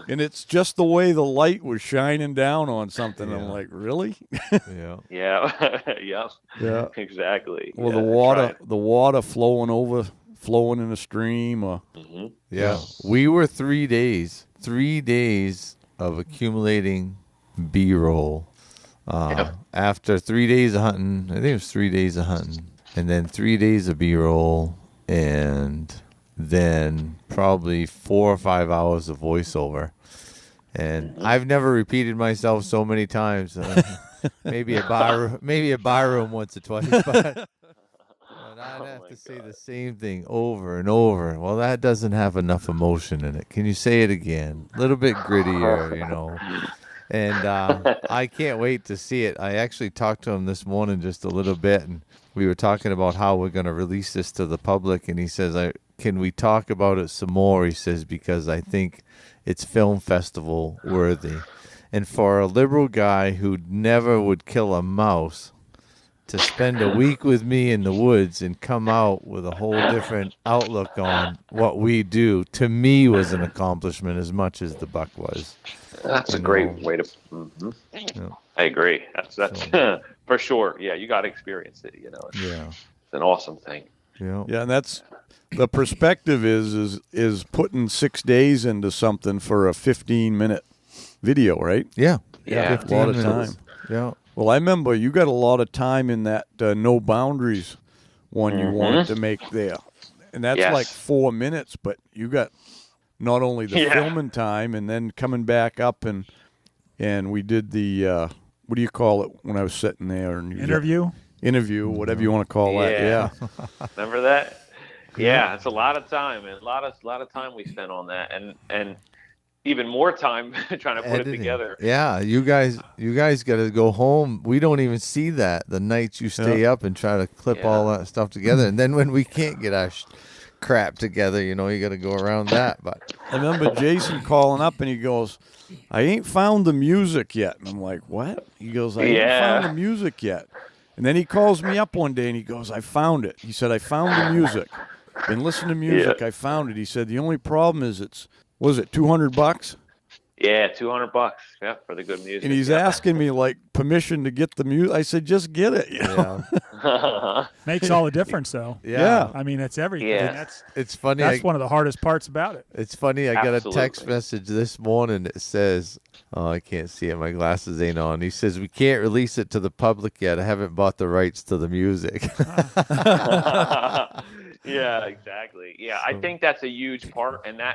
And it's just the way the light was shining down on something. Yeah. I'm like, really? Yeah. Yeah, exactly. Well, the water flowing in a stream. Or, Yeah. We were 3 days of accumulating B-roll. After 3 days of hunting, I think it was 3 days of hunting, and then 3 days of B-roll, and then probably 4 or 5 hours of voiceover. And I've never repeated myself so many times. Maybe a bar room once or twice, but I'd have to say the same thing over and over. Well, that doesn't have enough emotion in it. Can you say it again? A little bit grittier, And I can't wait to see it. I actually talked to him this morning just a little bit, and we were talking about how we're going to release this to the public. And he says, can we talk about it some more? He says, because I think it's film festival worthy. And for a liberal guy who never would kill a mouse to spend a week with me in the woods and come out with a whole different outlook on what we do, to me was an accomplishment as much as the buck was. That's a great way to. Mm-hmm. Yeah. I agree. That's for sure. Yeah, you got to experience it. It's an awesome thing. Yeah, and that's the perspective is putting 6 days into something for a 15-minute video, right? Yeah, a lot of time. Yeah. Well, I remember you got a lot of time in that No Boundaries one you wanted to make there, and that's like 4 minutes, but you got. Not only the filming time, and then coming back up and we did the what do you call it when I was sitting there? And interview, whatever you want to call that. Yeah. Remember that? Yeah, it's a lot of time, and a lot of time we spent on that, and even more time trying to put it together. Yeah, you guys got to go home. We don't even see that the nights you stay up and try to clip all that stuff together, and then when we can't get our crap together, you got to go around that. But I remember Jason calling up and he goes, I ain't found the music yet. And I'm like, what? He goes, I ain't found the music yet. And then he calls me up one day and he goes, I found it. He said, I found the music. Been listening to music. I found it. He said, the only problem is was it $200? Yeah, $200. Yeah, for the good music. And he's asking me like permission to get the music. I said, just get it. Makes all the difference, though. Yeah. I mean, it's everything. Yeah. It's funny. That's one of the hardest parts about it. It's funny. I got a text message this morning that says, oh, I can't see it. My glasses ain't on. He says, we can't release it to the public yet. I haven't bought the rights to the music. Yeah, exactly. Yeah, I think that's a huge part. And I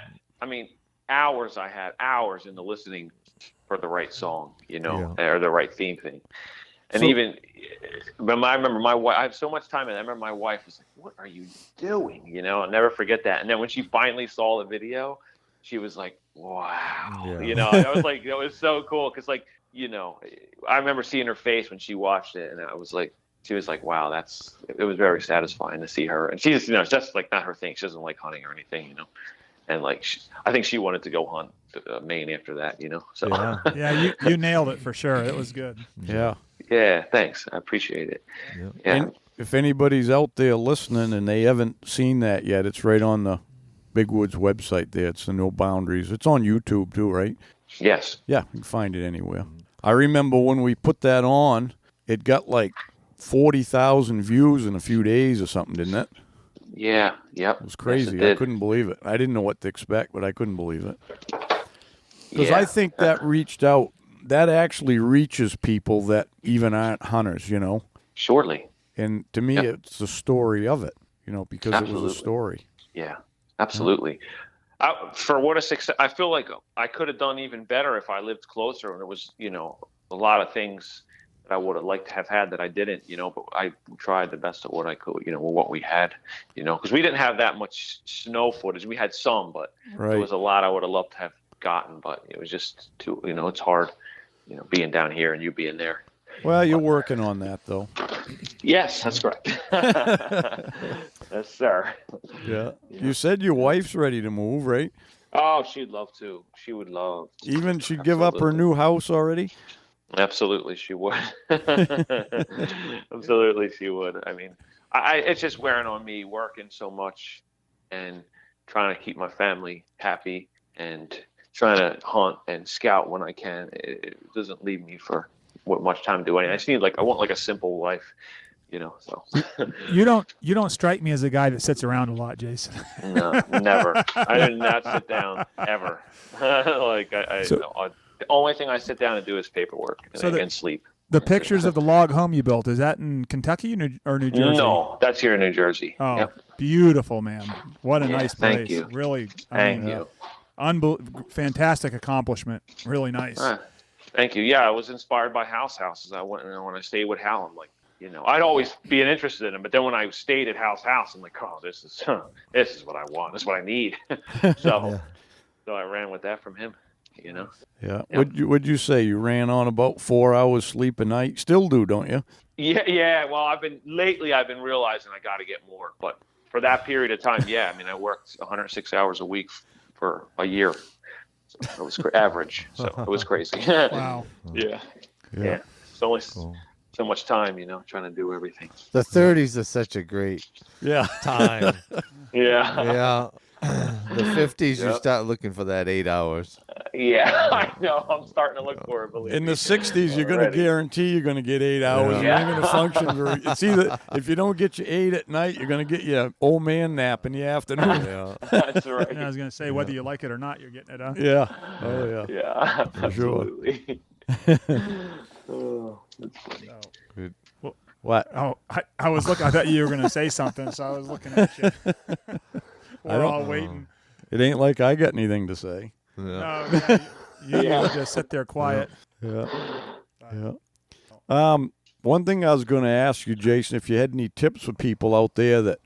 had hours into listening for the right song, or the right theme thing. And but I remember my wife, I have so much time, and I remember my wife was like, what are you doing? I'll never forget that. And then when she finally saw the video, she was like, wow. I was like, it was so cool. Cause I remember seeing her face when she watched it, and I was like, she was like, wow, it was very satisfying to see her. And she's, it's just like not her thing. She doesn't like hunting or anything, And like, I think she wanted to go hunt Maine after that, So yeah, you nailed it for sure. It was good. Yeah. Yeah, thanks. I appreciate it. Yeah. And if anybody's out there listening and they haven't seen that yet, it's right on the Big Woods website there. It's the No Boundaries. It's on YouTube too, right? Yes. Yeah, you can find it anywhere. I remember when we put that on, it got like 40,000 views in a few days or something, didn't it? Yeah, yep. It was crazy. Yes, I couldn't believe it. I didn't know what to expect, but I couldn't believe it. Because Yeah. I think that reached out, that actually reaches people that even aren't hunters, Surely. And to me, it's the story of it, because it was a story. Yeah, absolutely. For what a success, I feel like I could have done even better if I lived closer, and it was, a lot of things that I would have liked to have had that I didn't, but I tried the best of what I could, with what we had, because we didn't have that much snow footage. We had some, but there was a lot I would have loved to have gotten, but it was just too, it's hard, being down here and you being there. Well, you're working on that, though. Yes, that's correct. Yes, sir. Yeah. You said your wife's ready to move, right? Oh, she'd love to. She would love to. Even she'd give up her new house already? Absolutely, she would. Absolutely, she would. I mean, it's just wearing on me, working so much and trying to keep my family happy and trying to hunt and scout when I can. It doesn't leave me for much time to do anything. I want like a simple life, so. You don't strike me as a guy that sits around a lot, Jason. No, never. I did not sit down ever. The only thing I sit down and do is paperwork and sleep. The pictures of the log home you built, is that in Kentucky or New Jersey? No, that's here in New Jersey. Oh, yep. Beautiful, man. What a nice place. Thank you. Really, Thank you. Fantastic accomplishment. Really nice. Thank you. Yeah, I was inspired by house houses. I went, when I stayed with Hal, I'm like, I'd always been interested in them, but then when I stayed at house, I'm like, oh, this is what I want. This is what I need. So I ran with that from him. Yeah. Yep. Would you say you ran on about 4 hours sleep a night? Still do, don't you? Yeah. Well, I've been realizing I got to get more, but for that period of time, I worked 106 hours a week for a year. So it was average. So it was crazy. Wow. Yeah. It's only so much time, trying to do everything. The 30s are such a great time. Yeah. The 50s, you start looking for that 8 hours. Yeah, I know. I'm starting to look for it. Believe In me. the 60s, you're going to guarantee you're going to get 8 hours. Yeah. You're going to function very. It's either if you don't get your 8 at night, you're going to get your old man nap in the afternoon. Yeah. That's right. And I was going to say, whether you like it or not, you're getting it, huh? Yeah. Oh yeah. Yeah, For sure. absolutely. Oh, that's funny. What? Oh, I was looking. I thought you were going to say something, so I was looking at you. We're all waiting. It ain't like I got anything to say. Yeah. No, you just sit there quiet. Yeah. One thing I was going to ask you, Jason, if you had any tips for people out there that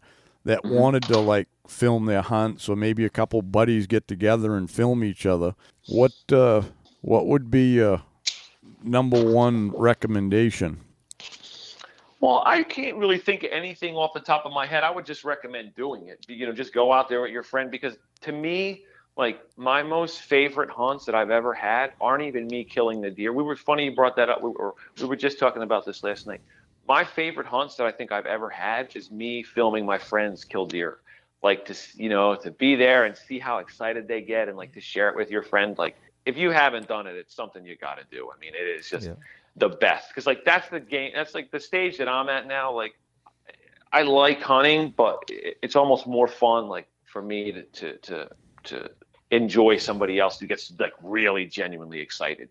wanted to film their hunts, or maybe a couple buddies get together and film each other, what would be your number one recommendation? Well, I can't really think of anything off the top of my head. I would just recommend doing it. Just go out there with your friend, because to me, my most favorite hunts that I've ever had aren't even me killing the deer. Funny you brought that up. We were just talking about this last night. My favorite hunts that I think I've ever had is me filming my friends kill deer. To be there and see how excited they get, and to share it with your friend. If you haven't done it, it's something you got to do. I mean, it is just the best, because that's the game. That's the stage that I'm at now. I like hunting, but it's almost more fun for me to enjoy somebody else who gets really genuinely excited.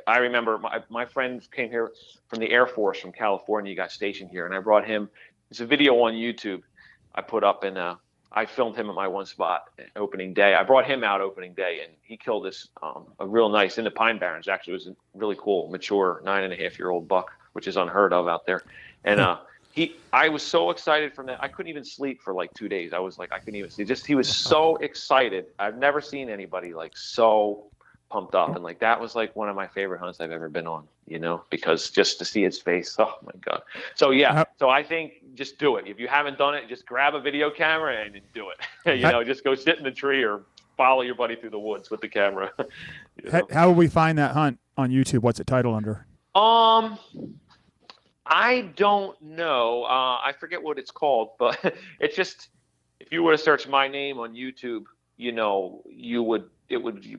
I remember my friend came here from the Air Force from California. He got stationed here, and I brought him. It's a video on YouTube I put up, and I filmed him at my one spot opening day. I brought him out opening day, and he killed this a real nice in the Pine Barrens. Actually, it was a really cool, mature 9.5-year-old buck, which is unheard of out there. And I was so excited from that. I couldn't even sleep for 2 days. I was I couldn't even sleep. He was so excited. I've never seen anybody so pumped up. And like, that was like one of my favorite hunts I've ever been on, because just to see his face, oh my God. So yeah, so I think just do it. If you haven't done it, just grab a video camera and do it. Just go sit in the tree or follow your buddy through the woods with the camera. How will we find that hunt on YouTube? What's it titled under? I don't know. I forget what it's called, but it's just, if you were to search my name on YouTube,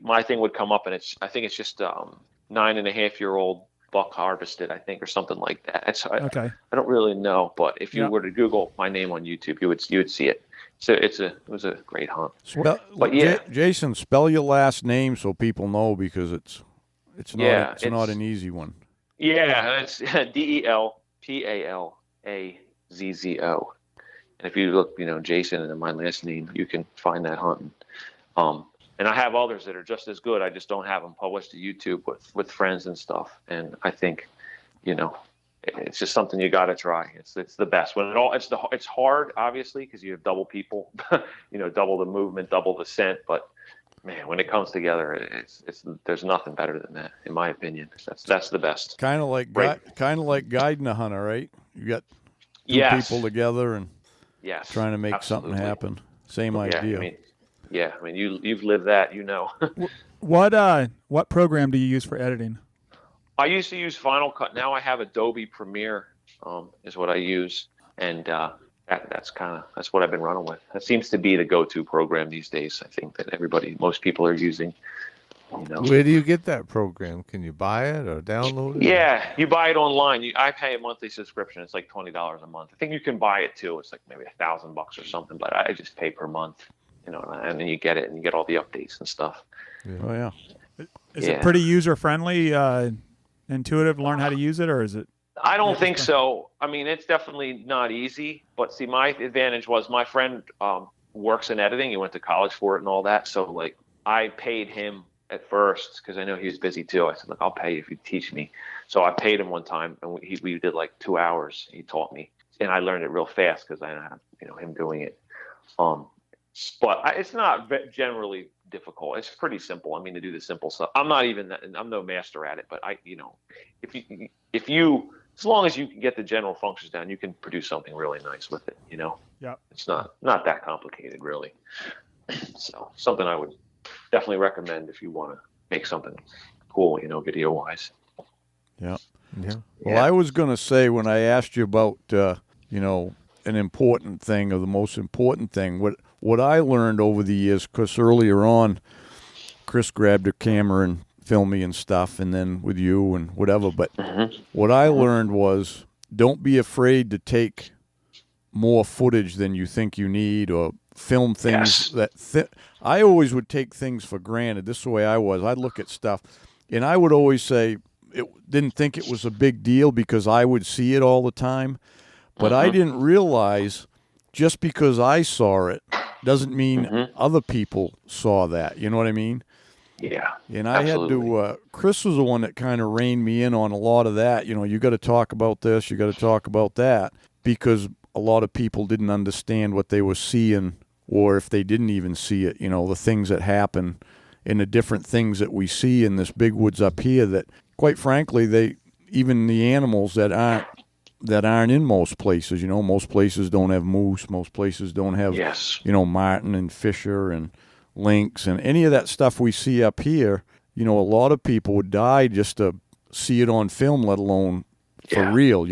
my thing would come up, and I think it's just 9.5-year-old buck harvested, I think, or something like that. Okay. I don't really know, but if you were to Google my name on YouTube, you would see it. So it was a great hunt. But yeah, Jason, spell your last name so people know, because it's not an easy one. Yeah, it's Delpalazzo. And if you look, Jason and my last name, you can find that hunt. And I have others that are just as good. I just don't have them published to YouTube with friends and stuff. And I think, it's just something you got to try. It's the best. It's hard, obviously, because you have double people, double the movement, double the scent. But man, when it comes together, there's nothing better than that, in my opinion. That's the best. Kind of like guiding a hunter, right? You got two people together and trying to make something happen. Same idea. I mean, you've lived that, What program do you use for editing? I used to use Final Cut. Now I have Adobe Premiere, is what I use, and that's what I've been running with. That seems to be the go-to program these days. I think that most people are using. Where do you get that program? Can you buy it or download it? Yeah, you buy it online. I pay a monthly subscription. It's like $20 a month. I think you can buy it too. It's like maybe $1,000 or something, but I just pay per month. And then you get it, and you get all the updates and stuff. Yeah. Oh yeah. Is it pretty user friendly, intuitive to learn how to use it, or is it? I don't think so. I mean, it's definitely not easy. But see, my advantage was my friend works in editing. He went to college for it and all that. So like, I paid him at first because I know he was busy too. I said, look, I'll pay you if you teach me. So I paid him one time, and we did like 2 hours. He taught me, and I learned it real fast because I had him doing it. But it's not generally difficult. It's pretty simple. I mean, to do the simple stuff. I'm no master at it, but if you, as long as you can get the general functions down, you can produce something really nice with it. Yeah. It's not that complicated, really. So something I would definitely recommend if you want to make something cool, video wise. Yeah. Yeah. Well, I was going to say, when I asked you about, an important thing, or the most important thing, what I learned over the years, because earlier on, Chris grabbed a camera and filmed me and stuff, and then with you and whatever. But what I learned was, don't be afraid to take more footage than you think you need, or film things I always would take things for granted. This is the way I was. I'd look at stuff, and I would always say, didn't think it was a big deal because I would see it all the time. But I didn't realize, just because I saw it doesn't mean other people saw that. You know what I mean? Yeah. And I had to, Chris was the one that kind of reined me in on a lot of that. You got to talk about this, you got to talk about that, because a lot of people didn't understand what they were seeing, or if they didn't even see it, the things that happen and the different things that we see in this big woods up here that, quite frankly, even the animals that aren't in most places. Most places don't have moose. Most places don't have, marten and fisher and lynx and any of that stuff we see up here. A lot of people would die just to see it on film, let alone for real,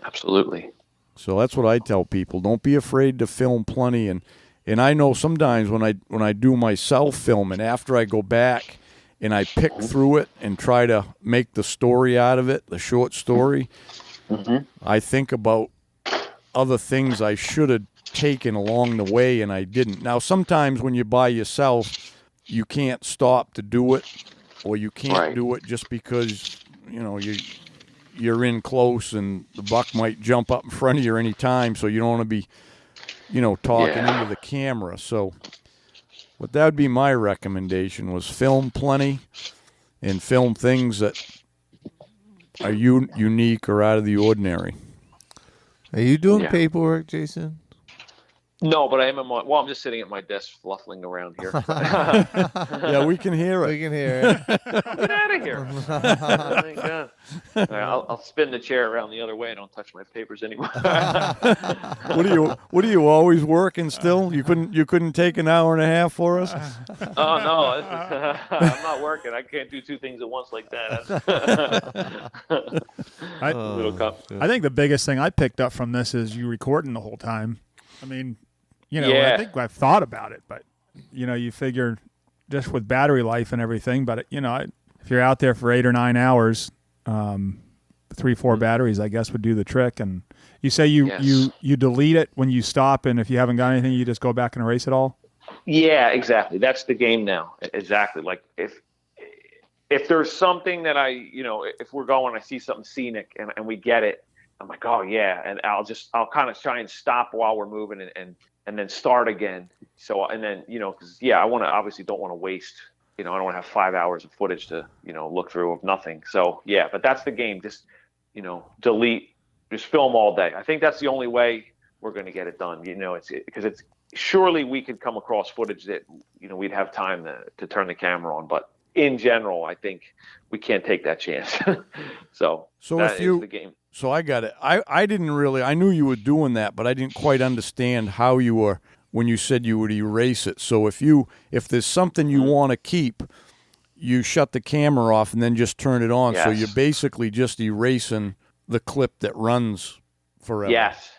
Absolutely. So that's what I tell people. Don't be afraid to film plenty. And I know sometimes when I do my self-film, and after I go back and I pick through it and try to make the story out of it, the short story, I think about other things I should have taken along the way, and I didn't. Now, sometimes when you're by yourself, you can't stop to do it, or you can't do it just because, you're in close and the buck might jump up in front of you any time, so you don't want to be, talking into the camera. So what that would be my recommendation was film plenty and film things that are unique or out of the ordinary. Are you doing paperwork, Jason? No, but I am I'm just sitting at my desk fluffing around here. Yeah, we can hear it. We can hear it. Get out of here. Oh, my God. All right, I'll spin the chair around the other way. Don't touch my papers anymore. What are you always working still? You couldn't take an hour and a half for us? Oh, no. I'm not working. I can't do two things at once like that. I think the biggest thing I picked up from this is you recording the whole time. I mean, I think I've thought about it, but, you figure just with battery life and everything, but, if you're out there for 8 or 9 hours, 3-4 batteries, I guess, would do the trick. And you say you delete it when you stop, and if you haven't got anything, you just go back and erase it all? Yeah, exactly. That's the game now. Exactly. Like if there's something that if we're going, I see something scenic and we get it, I'm like, oh yeah. And I'll kind of try and stop while we're moving and then start again. So, and then, cause I obviously don't want to waste, I don't want to have 5 hours of footage to, look through of nothing. So yeah, but that's the game. Just, delete, just film all day. I think that's the only way we're going to get it done. It's surely we could come across footage that, we'd have time to turn the camera on, but in general, I think we can't take that chance. So that is the game. So I got it. I knew you were doing that, but I didn't quite understand how you were when you said you would erase it. So if there's something you want to keep, you shut the camera off and then just turn it on. Yes. So you're basically just erasing the clip that runs forever. Yes.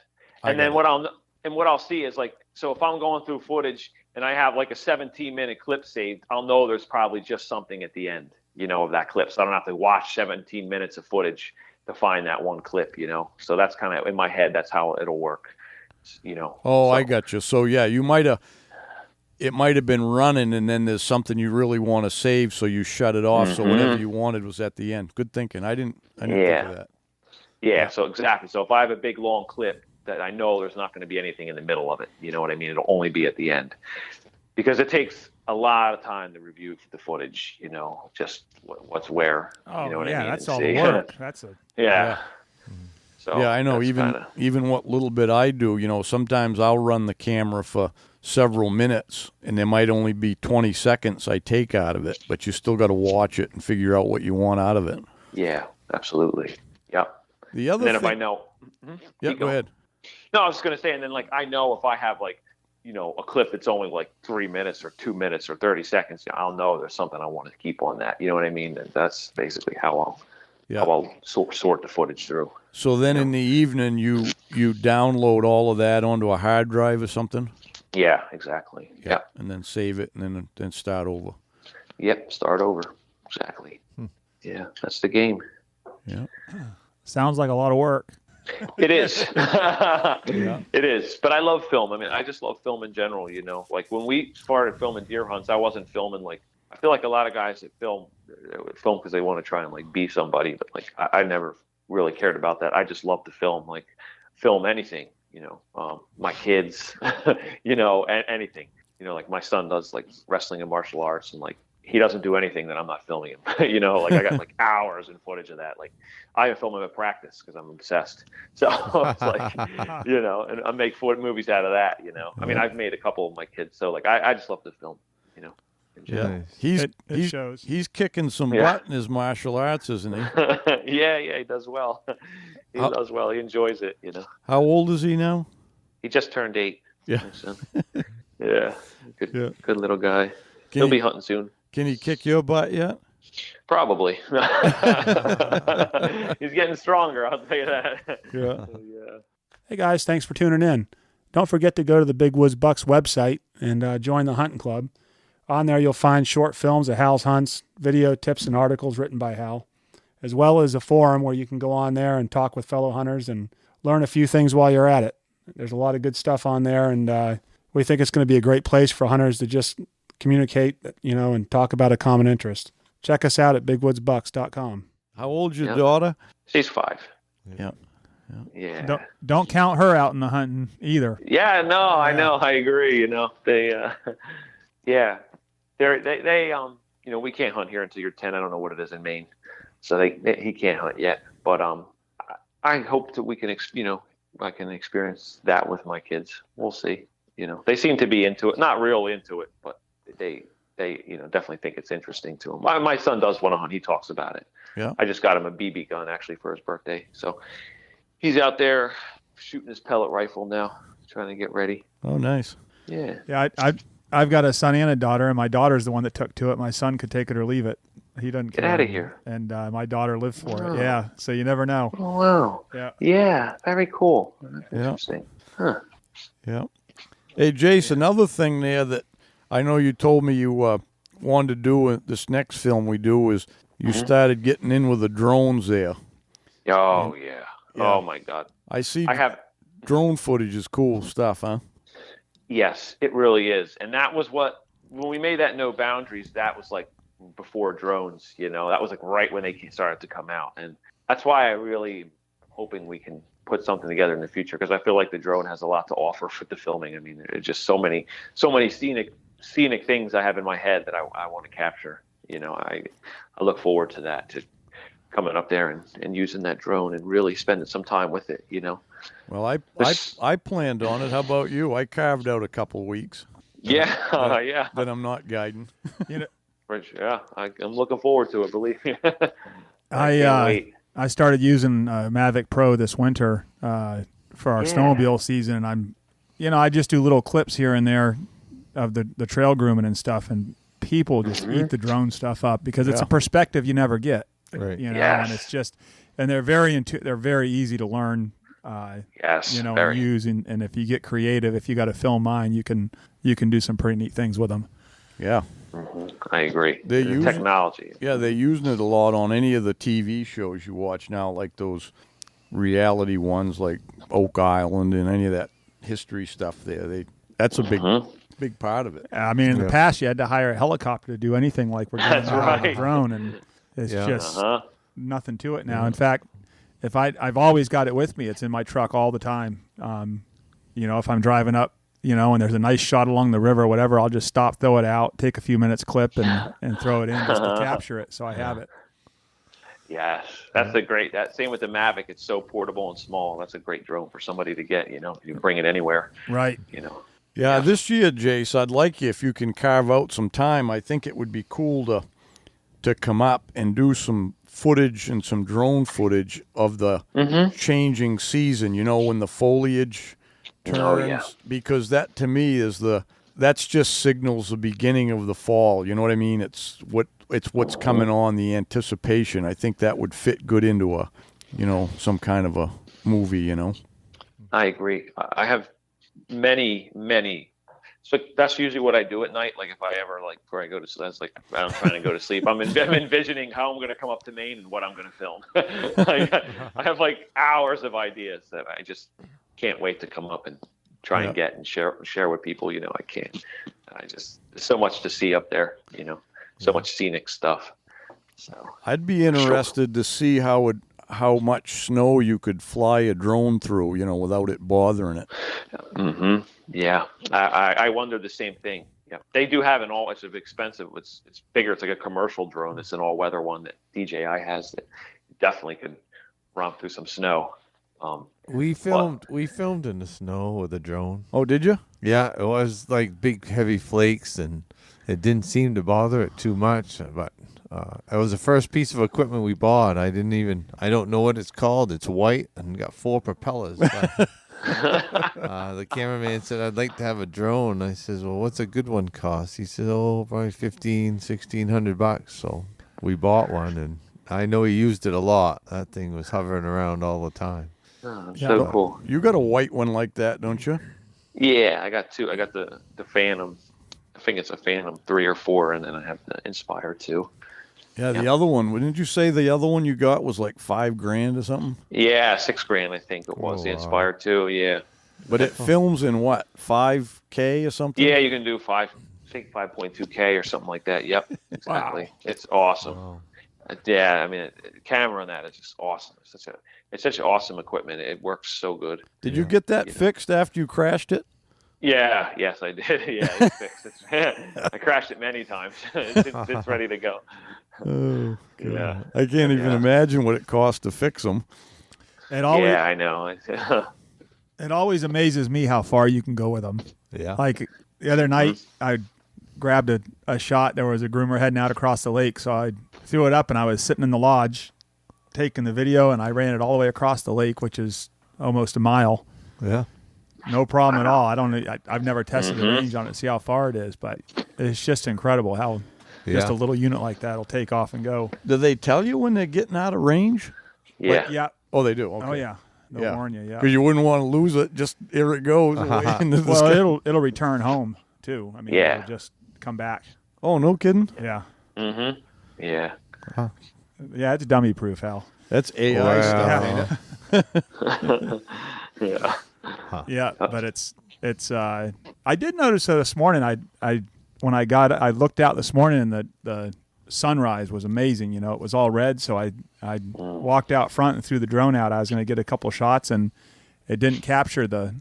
And then what I'll see is like, so if I'm going through footage and I have like a 17-minute clip saved, I'll know there's probably just something at the end, of that clip. So I don't have to watch 17 minutes of footage to find that one clip, So that's kind of in my head. That's how it'll work, Oh, so. I got you. So yeah, it might have been running and then there's something you really want to save. So you shut it off. Mm-hmm. So whatever you wanted was at the end. Good thinking. I didn't think of that. Yeah. So exactly. So if I have a big long clip that I know there's not going to be anything in the middle of it, you know what I mean? It'll only be at the end because it takes a lot of time to review the footage, just what's where. Oh, you know what I mean? That's all the work. Yeah. So yeah, I know. Even what little bit I do, sometimes I'll run the camera for several minutes, and there might only be 20 seconds I take out of it, but you still got to watch it and figure out what you want out of it. Yeah, absolutely. Yep. The other and then thing, if I know, yeah, go ahead. No, I was just gonna say, and then like I know if I have like a clip that's only like 3 minutes or 2 minutes or 30 seconds, I'll know there's something I want to keep on that. You know what I mean? And that's basically how I'll sort the footage through. So then in the evening, you download all of that onto a hard drive or something? Yeah, exactly. Yeah. And then save it and then start over. Yep, start over. Exactly. Yeah, that's the game. Yeah. Sounds like a lot of work. It is. It is. But I love film. I mean, I just love film in general, Like when we started filming deer hunts, I wasn't filming like, I feel like a lot of guys that film because they want to try and like be somebody, but like I never really cared about that. I just love to film, like film anything, my kids, anything, like my son does like wrestling and martial arts, and like he doesn't do anything that I'm not filming him. Like I got like hours in footage of that. Like I even film him at practice because I'm obsessed. So it's like, and I make movies out of that, I mean, I've made a couple of my kids. So like, I just love to film, Yeah, he shows. He's kicking some butt in his martial arts, isn't he? Yeah, he does well. He does well. He enjoys it, How old is he now? He just turned 8. Yeah. Yeah. Good little guy. He'll be hunting soon. Can he kick your butt yet? Probably. He's getting stronger, I'll tell you that. Yeah. Hey guys, thanks for tuning in. Don't forget to go to the Big Woods Bucks website and join the hunting club. On there, you'll find short films of Hal's hunts, video tips and articles written by Hal, as well as a forum where you can go on there and talk with fellow hunters and learn a few things while you're at it. There's a lot of good stuff on there, and we think it's going to be a great place for hunters to just communicate, and talk about a common interest. Check us out at bigwoodsbucks.com. How old's your daughter? She's 5. Yeah. Don't count her out in the hunting either. Yeah, no, I know. I agree. They, they we can't hunt here until you're 10. I don't know what it is in Maine, so he can't hunt yet. But I hope that we can, I can experience that with my kids. We'll see. They seem to be into it, not real into it, but they definitely think it's interesting to them. My son does want to hunt. He talks about it. Yeah. I just got him a BB gun actually for his birthday. So he's out there shooting his pellet rifle now, trying to get ready. Oh, nice. Yeah. Yeah, I've got a son and a daughter, and my daughter's the one that took to it. My son could take it or leave it. He doesn't Get care. out of here. And my daughter lived for Oh. it. Yeah, so you never know. Oh, wow. Yeah. Yeah, very cool. That's Yeah. interesting. Huh. Yeah. Hey, Jace, another thing there that I know you told me you wanted to do in this next film we do is you started getting in with the drones there. Oh, yeah. Yeah. Oh, my God. I see I have... drone footage is cool stuff, huh? Yes, it really is. And that was when we made that No Boundaries, that was like before drones, that was like right when they started to come out. And that's why I really hoping we can put something together in the future, because I feel like the drone has a lot to offer for the filming. I mean, there's just so many scenic things I have in my head that I want to capture. I look forward to that, to coming up there and using that drone and really spending some time with it, Well, I planned on it. How about you? I carved out a couple weeks. Yeah, yeah. That I'm not guiding. Yeah, I'm looking forward to it, believe me. I can't wait. I started using Mavic Pro this winter for our snowmobile season, and I just do little clips here and there of the trail grooming and stuff, and people just eat the drone stuff up because it's a perspective you never get. Right. And it's just, and they're very easy to learn. Very. Use, and if you get creative, if you got a film mind, you can do some pretty neat things with them. Yeah. I agree. Technology. Yeah, they're using it a lot on any of the TV shows you watch now, like those reality ones like Oak Island and any of that history stuff there. That's a big part of it. I mean, in the past, you had to hire a helicopter to do anything like we're doing now with a drone, and it's just nothing to it now. In fact, if I've always got it with me. It's in my truck all the time. If I'm driving up, and there's a nice shot along the river or whatever, I'll just stop, throw it out, take a few minutes, clip, and throw it in just to capture it. So I have it. Yes, that's that same with the Mavic. It's so portable and small. That's a great drone for somebody to get. You can bring it anywhere. Right. Yeah, this year, Jace, I'd like you, if you can carve out some time. I think it would be cool to come up and do some footage and some drone footage of the changing season. When the foliage turns, because that to me that's just signals the beginning of the fall. You know what I mean? It's what's coming on, the anticipation. I think that would fit good into some kind of a movie. I agree. I have many. So that's usually what I do at night. Like if I ever before I go to sleep, that's like I'm trying to go to sleep. I'm envisioning how I'm going to come up to Maine and what I'm going to film. I have hours of ideas that I just can't wait to come up and try and get and share with people. I can't. There's so much to see up there. So much scenic stuff. So I'd be interested to see how much snow you could fly a drone through, without it bothering it. Mm-hmm. Yeah, I wonder the same thing. Yeah, they do have it's expensive. It's bigger. It's like a commercial drone. It's an all-weather one that DJI has that definitely could romp through some snow. We filmed in the snow with a drone. Oh, did you? Yeah, it was like big heavy flakes, and it didn't seem to bother it too much. But it was the first piece of equipment we bought. I don't know what it's called. It's white and got 4 propellers. But, the cameraman said, "I'd like to have a drone." I says, "Well, what's a good one cost?" He said, "Oh, probably $1,500-$1,600. So we bought one, and I know he used it a lot. That thing was hovering around all the time. Oh, so cool. You got a white one like that, don't you? Yeah, I got 2. I got the Phantom. I think it's a Phantom 3 or 4, and then I have the Inspire 2. Yeah, the other one. Didn't you say the other one you got was like $5,000 or something? Yeah, $6,000 I think it was. The Inspire 2. Yeah. But it films in what, 5K or something? Yeah, you can do 5.2K or something like that. Yep, exactly. Wow. It's awesome. Wow. Yeah, I mean, the camera on that is just awesome. It's such awesome equipment. It works so good. Did you get that fixed after you crashed it? Yeah, yes, I did. Yeah, it's fixed. I crashed it many times. It's ready to go. Oh, God. Yeah. I can't even imagine what it cost to fix them. It always, I know. It always amazes me how far you can go with them. Yeah. Like the other night, I grabbed a shot. There was a groomer heading out across the lake, so I threw it up, and I was sitting in the lodge taking the video, and I ran it all the way across the lake, which is almost a mile. Yeah. No problem at all. I've never tested the range on it to see how far it is, but it's just incredible how just a little unit like that will take off and go. Do they tell you when they're getting out of range? Yeah. Yeah. Oh, they do. Okay. Oh yeah. They'll warn you. Yeah. Because you wouldn't want to lose it. Just here it goes. Away into the Well, sky. it'll return home too. I mean, it'll just come back. Oh, no kidding. Yeah. Mm-hmm. Yeah. Yeah, it's dummy proof, Hal. That's AI stuff, ain't it? Yeah. Yeah, but it's I did notice that this morning. When I looked out this morning, and the sunrise was amazing. You know, it was all red. So I walked out front and threw the drone out. I was going to get a couple shots, and it didn't capture the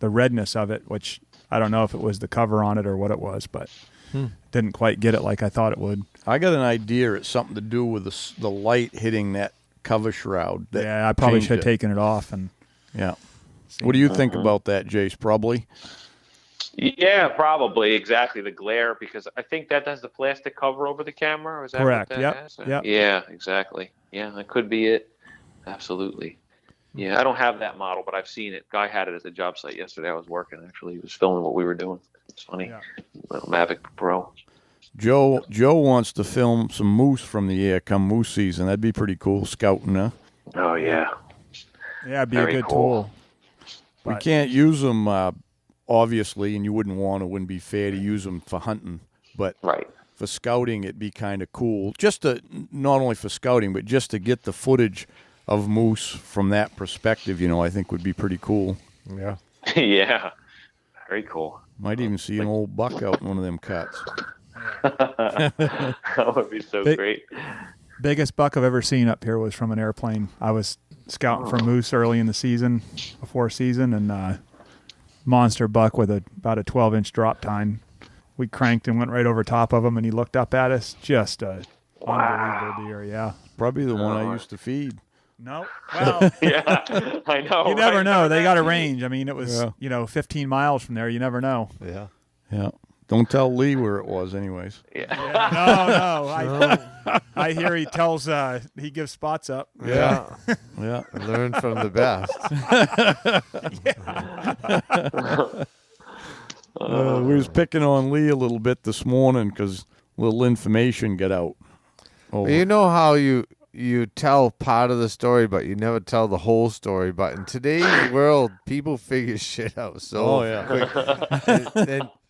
redness of it, which I don't know if it was the cover on it or what it was, but didn't quite get it like I thought it would. I got an idea. It's something to do with the light hitting that cover shroud. Yeah, I probably should have taken it off. And yeah. What do you think about that, Jace? Probably. Yeah, probably exactly the glare, because I think that has the plastic cover over the camera. Is that correct? What that has? Yep. Yeah, exactly. Yeah, that could be it. Absolutely. Yeah, I don't have that model, but I've seen it. Guy had it at the job site yesterday. I was working, actually. He was filming what we were doing. It's funny. Yeah. Little Mavic Pro. Joe wants to film some moose from the air come moose season. That'd be pretty cool, scouting, huh? Oh, yeah. Yeah, it'd be Very a good cool. tool. We can't use them, obviously, and you wouldn't want to. It wouldn't be fair to use them for hunting. But Right. for scouting, it'd be kind of cool. Just to, not only for scouting, but just to get the footage of moose from that perspective, I think would be pretty cool. Yeah. Yeah. Very cool. Might even see an old buck out in one of them cuts. That would be so great. Biggest buck I've ever seen up here was from an airplane. I was scouting for moose early in the season, before season, and monster buck with about a 12-inch drop tine. We cranked and went right over top of him, and he looked up at us. Just a unbelievable deer, yeah. Probably the one I used to feed. No, well, Yeah, I know. you never right? know. They got a range. I mean, it was 15 miles from there. You never know. Yeah. Yeah. Don't tell Lee where it was, anyways. Yeah. No. I hear he tells. He gives spots up. Yeah. Yeah. Learn from the best. We was picking on Lee a little bit this morning because little information got out. Oh, You know how you tell part of the story, but you never tell the whole story. But in today's world, people figure shit out so quick.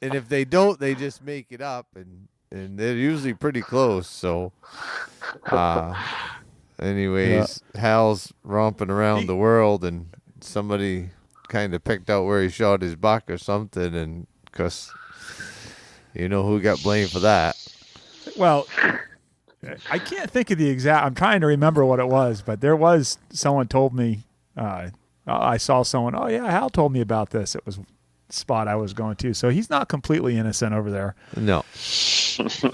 And if they don't, they just make it up, and they're usually pretty close. So, anyways, Hal's romping around the world, and somebody kind of picked out where he shot his buck or something, and because you know who got blamed for that. Well, I can't think of the exact. I'm trying to remember what it was, but there was someone told me. I saw someone. Oh yeah, Hal told me about this. It was the spot I was going to. So he's not completely innocent over there. No,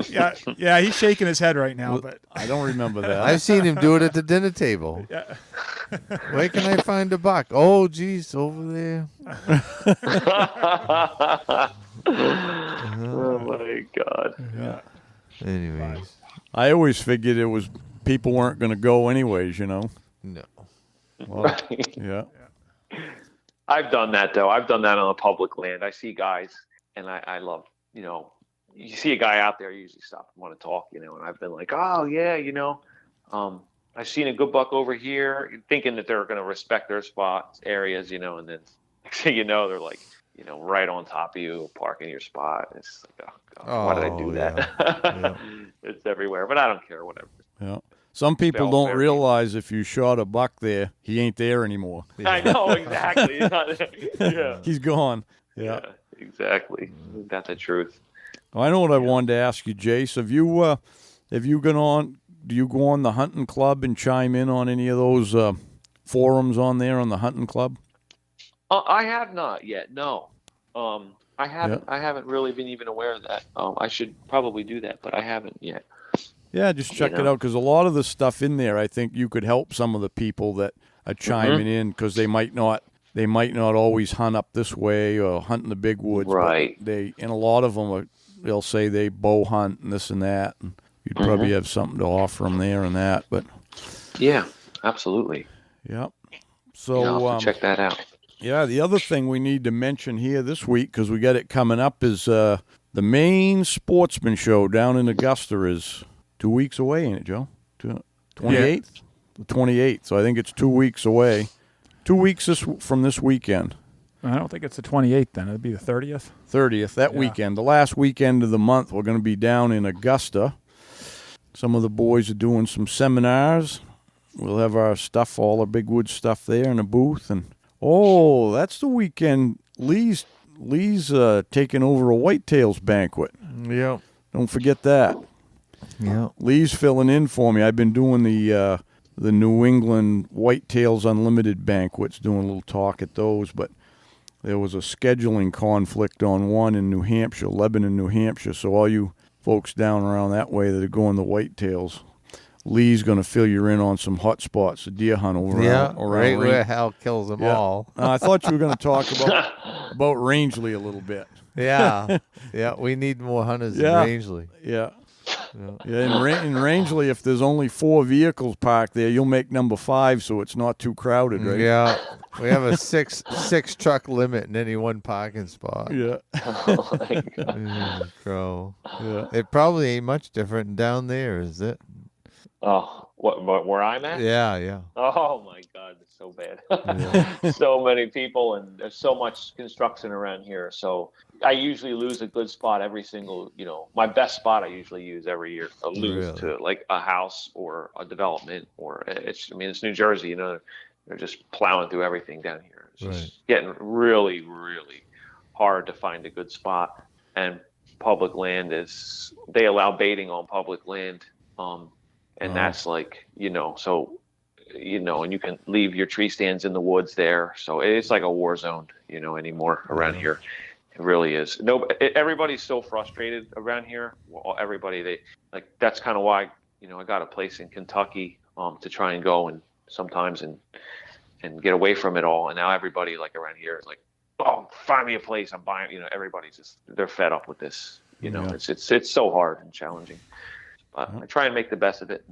Yeah, he's shaking his head right now. But I don't remember that. I've seen him do it at the dinner table. yeah. Where can I find a buck? Oh, geez, over there. Oh my God. Yeah. Anyways, I always figured it was people weren't going to go anyways, no. Well, yeah. I've done that though. I've done that on the public land. I see guys, and I love, you see a guy out there, you usually stop and want to talk, and I've been like, oh yeah, I've seen a good buck over here, thinking that they're going to respect their spots, areas, and then next thing you know, they're like, right on top of you, parking your spot. It's like, oh God, why did I do that? Yeah. It's everywhere, but I don't care, whatever. Yeah. Some people don't realize if you shot a buck there, he ain't there anymore. I know, exactly. Yeah. He's gone. Yeah, exactly. That's the truth. Well, I know what I wanted to ask you, Jace. Have you gone on? Do you go on the hunting club and chime in on any of those forums on there on the hunting club? I have not yet. No, I haven't. Yeah. I haven't really been even aware of that. I should probably do that, but I haven't yet. Yeah, just check it out, because a lot of the stuff in there, I think you could help some of the people that are chiming in, because they might not they might not always hunt up this way or hunt in the big woods. Right. But and a lot of them, they'll say they bow hunt and this and that. And you'd probably have something to offer them there and that. But yeah, absolutely. Yep. So I'll have to check that out. Yeah, the other thing we need to mention here this week, because we got it coming up, is the Maine Sportsman Show down in Augusta is 2 weeks away, ain't it, Joe? 28th? Yeah. The 28th. So I think it's 2 weeks away. 2 weeks from this weekend. I don't think it's the 28th then. It'd be the 30th. 30th, that weekend. The last weekend of the month, we're going to be down in Augusta. Some of the boys are doing some seminars. We'll have our stuff, all our big wood stuff there in a booth. And that's the weekend Lee's taking over a whitetails banquet. Yep. Don't forget that. Yeah. Lee's filling in for me. I've been doing the New England Whitetails Unlimited banquets, doing a little talk at those, but there was a scheduling conflict on one in New Hampshire, Lebanon, New Hampshire. So all you folks down around that way that are going to whitetails, Lee's going to fill you in on some hot spots, the deer hunt around right where Hal kills them all. I thought you were going to talk about Rangeley a little bit. Yeah, we need more hunters in Rangeley. Yeah. In Rangeley, if there's only 4 vehicles parked there, you'll make number 5 so it's not too crowded, right? Yeah, we have a six truck limit in any one parking spot. Yeah. Oh my God. Crow. Yeah. It probably ain't much different down there, is it? Oh, where I'm at? Yeah. Oh my God, it's so bad. So many people, and there's so much construction around here. So I usually lose a good spot every single, my best spot I usually use every year. I lose to like a house or a development, or it's New Jersey, they're just plowing through everything down here. It's just getting really, really hard to find a good spot. And public land they allow baiting on public land. And that's like, so, and you can leave your tree stands in the woods there. So it's like a war zone, anymore around here. It really is. Everybody's so frustrated around here. Well, that's kind of why, I got a place in Kentucky to try and go and sometimes and get away from it all. And now everybody like around here is like, oh, find me a place. I'm buying, everybody's they're fed up with this. It's so hard and challenging. I try and make the best of it,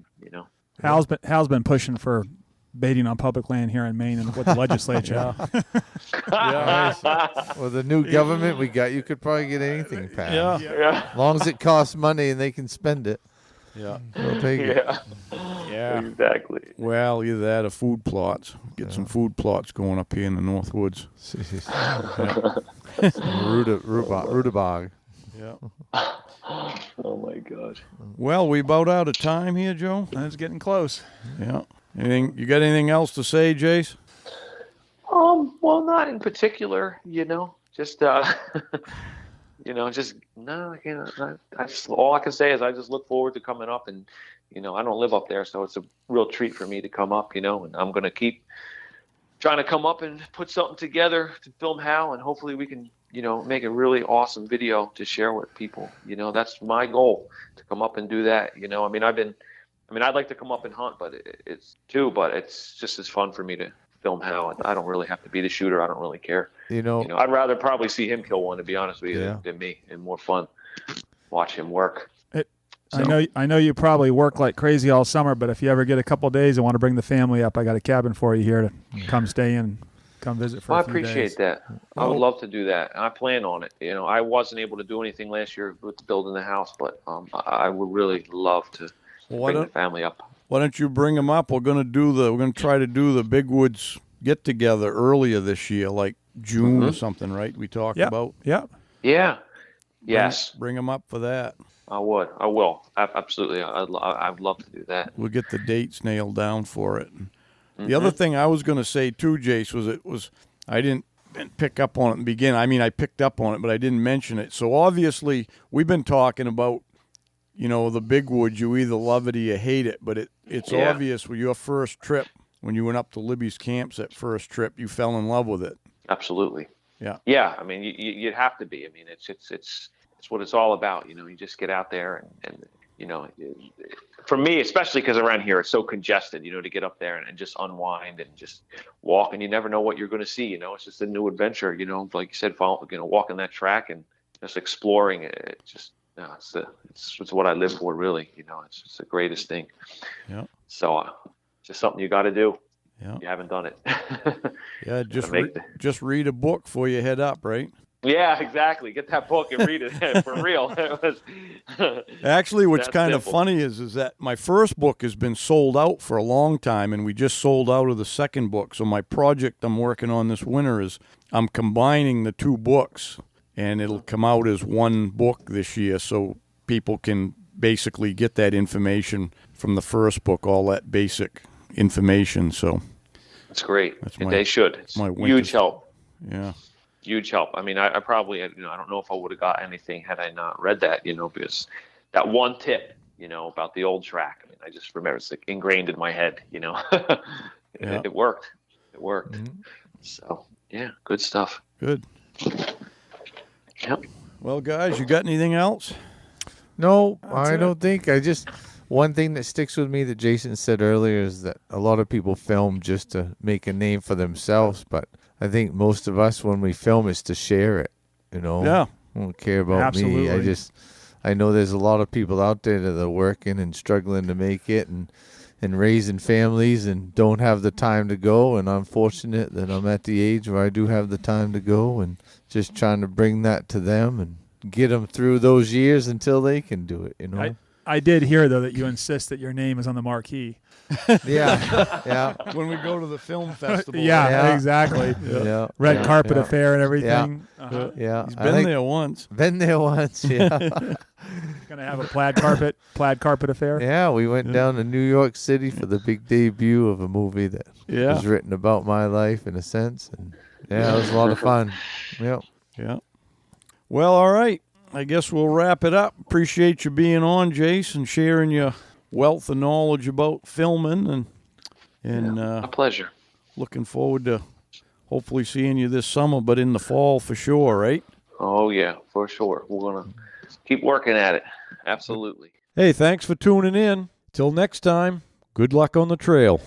Hal's been pushing for baiting on public land here in Maine and with the legislature. With the new government we got, you could probably get anything passed. Yeah. As long as it costs money and they can spend it. Yeah. They'll take it. Yeah. Exactly. Well, either that or food plots. Get some food plots going up here in the North Woods. Rudabog. Yeah. Oh my God. Well, we about out of time here, Joe. It's getting close. Yeah. You got anything else to say, Jace? Well, not in particular, just no, all I can say is I just look forward to coming up, and I don't live up there, so it's a real treat for me to come up, and I'm going to keep trying to come up and put something together to film Hal, and hopefully we can make a really awesome video to share with people. That's my goal, to come up and do that. I'd like to come up and hunt, but it's just as fun for me to film Hal. I don't really have to be the shooter. I don't really care. I'd rather probably see him kill one, to be honest with you, than me, and more fun watch him work. I know you probably work like crazy all summer, but if you ever get a couple of days and want to bring the family up, I got a cabin for you here to come stay in. Come visit for a few days. I appreciate that. I would love to do that. I plan on it. I wasn't able to do anything last year with building the house, but I would really love to bring the family up. Why don't you bring them up? We're going to try to do the Big Woods get together earlier this year, like June or something, right? We talked about. Yep. Yeah. Yes. Bring them up for that. I would. I will. Absolutely. I'd love to do that. We'll get the dates nailed down for it. The other thing I was going to say too, Jace, was I didn't pick up on it in the beginning. I picked up on it, but I didn't mention it. So obviously we've been talking about, the Big Woods. You either love it or you hate it, but it's obvious with your first trip, when you went up to Libby's camps, that first trip, you fell in love with it. Absolutely. Yeah. Yeah. You'd have to be. It's what it's all about. You just get out there and for me, especially because around here it's so congested, to get up there and just unwind and just walk, and you never know what you're going to see. It's just a new adventure. Like you said, walking that track and just exploring it. It just, it's what I live for, really. It's just the greatest thing. Yeah. So, just something you got to do. Yeah. You haven't done it. Yeah. Just read a book before you head up, right? Yeah, exactly. Get that book and read it for real. Actually, what's kind of funny is that my first book has been sold out for a long time, and we just sold out of the second book. So my project I'm working on this winter is I'm combining the two books, and it'll come out as one book this year, so people can basically get that information from the first book, all that basic information. So that's great. They should. It's huge help. Yeah. Huge help. I mean, I probably, I don't know if I would have got anything had I not read that, because that one tip, about the old track, I mean, I just remember it's like ingrained in my head, Yeah. It worked. Mm-hmm. So, yeah, good stuff. Good. Yep. Well, guys, you got anything else? No, I don't think. One thing that sticks with me that Jason said earlier is that a lot of people film just to make a name for themselves, but I think most of us, when we film, is to share it. Yeah. I don't care about Absolutely. me. I know there's a lot of people out there that are working and struggling to make it and raising families and don't have the time to go. And I'm fortunate that I'm at the age where I do have the time to go, and just trying to bring that to them and get them through those years until they can do it. I did hear, though, that you insist that your name is on the marquee. Yeah. When we go to the film festival. Yeah, exactly. Yeah. Red carpet yeah. affair and everything. Uh-huh. Yeah. He's been there once. Been there once, yeah. Gonna have a plaid carpet affair. Yeah, we went down to New York City for the big debut of a movie that was written about my life in a sense. And it was a lot of fun. Yep. Yeah. Well, all right. I guess we'll wrap it up. Appreciate you being on, Jace, and sharing your wealth of knowledge about filming, and a pleasure. Looking forward to hopefully seeing you this summer, but in the fall for sure, right? Oh yeah, for sure. We're gonna keep working at it. Absolutely. Hey, thanks for tuning in. Till next time, good luck on the trail.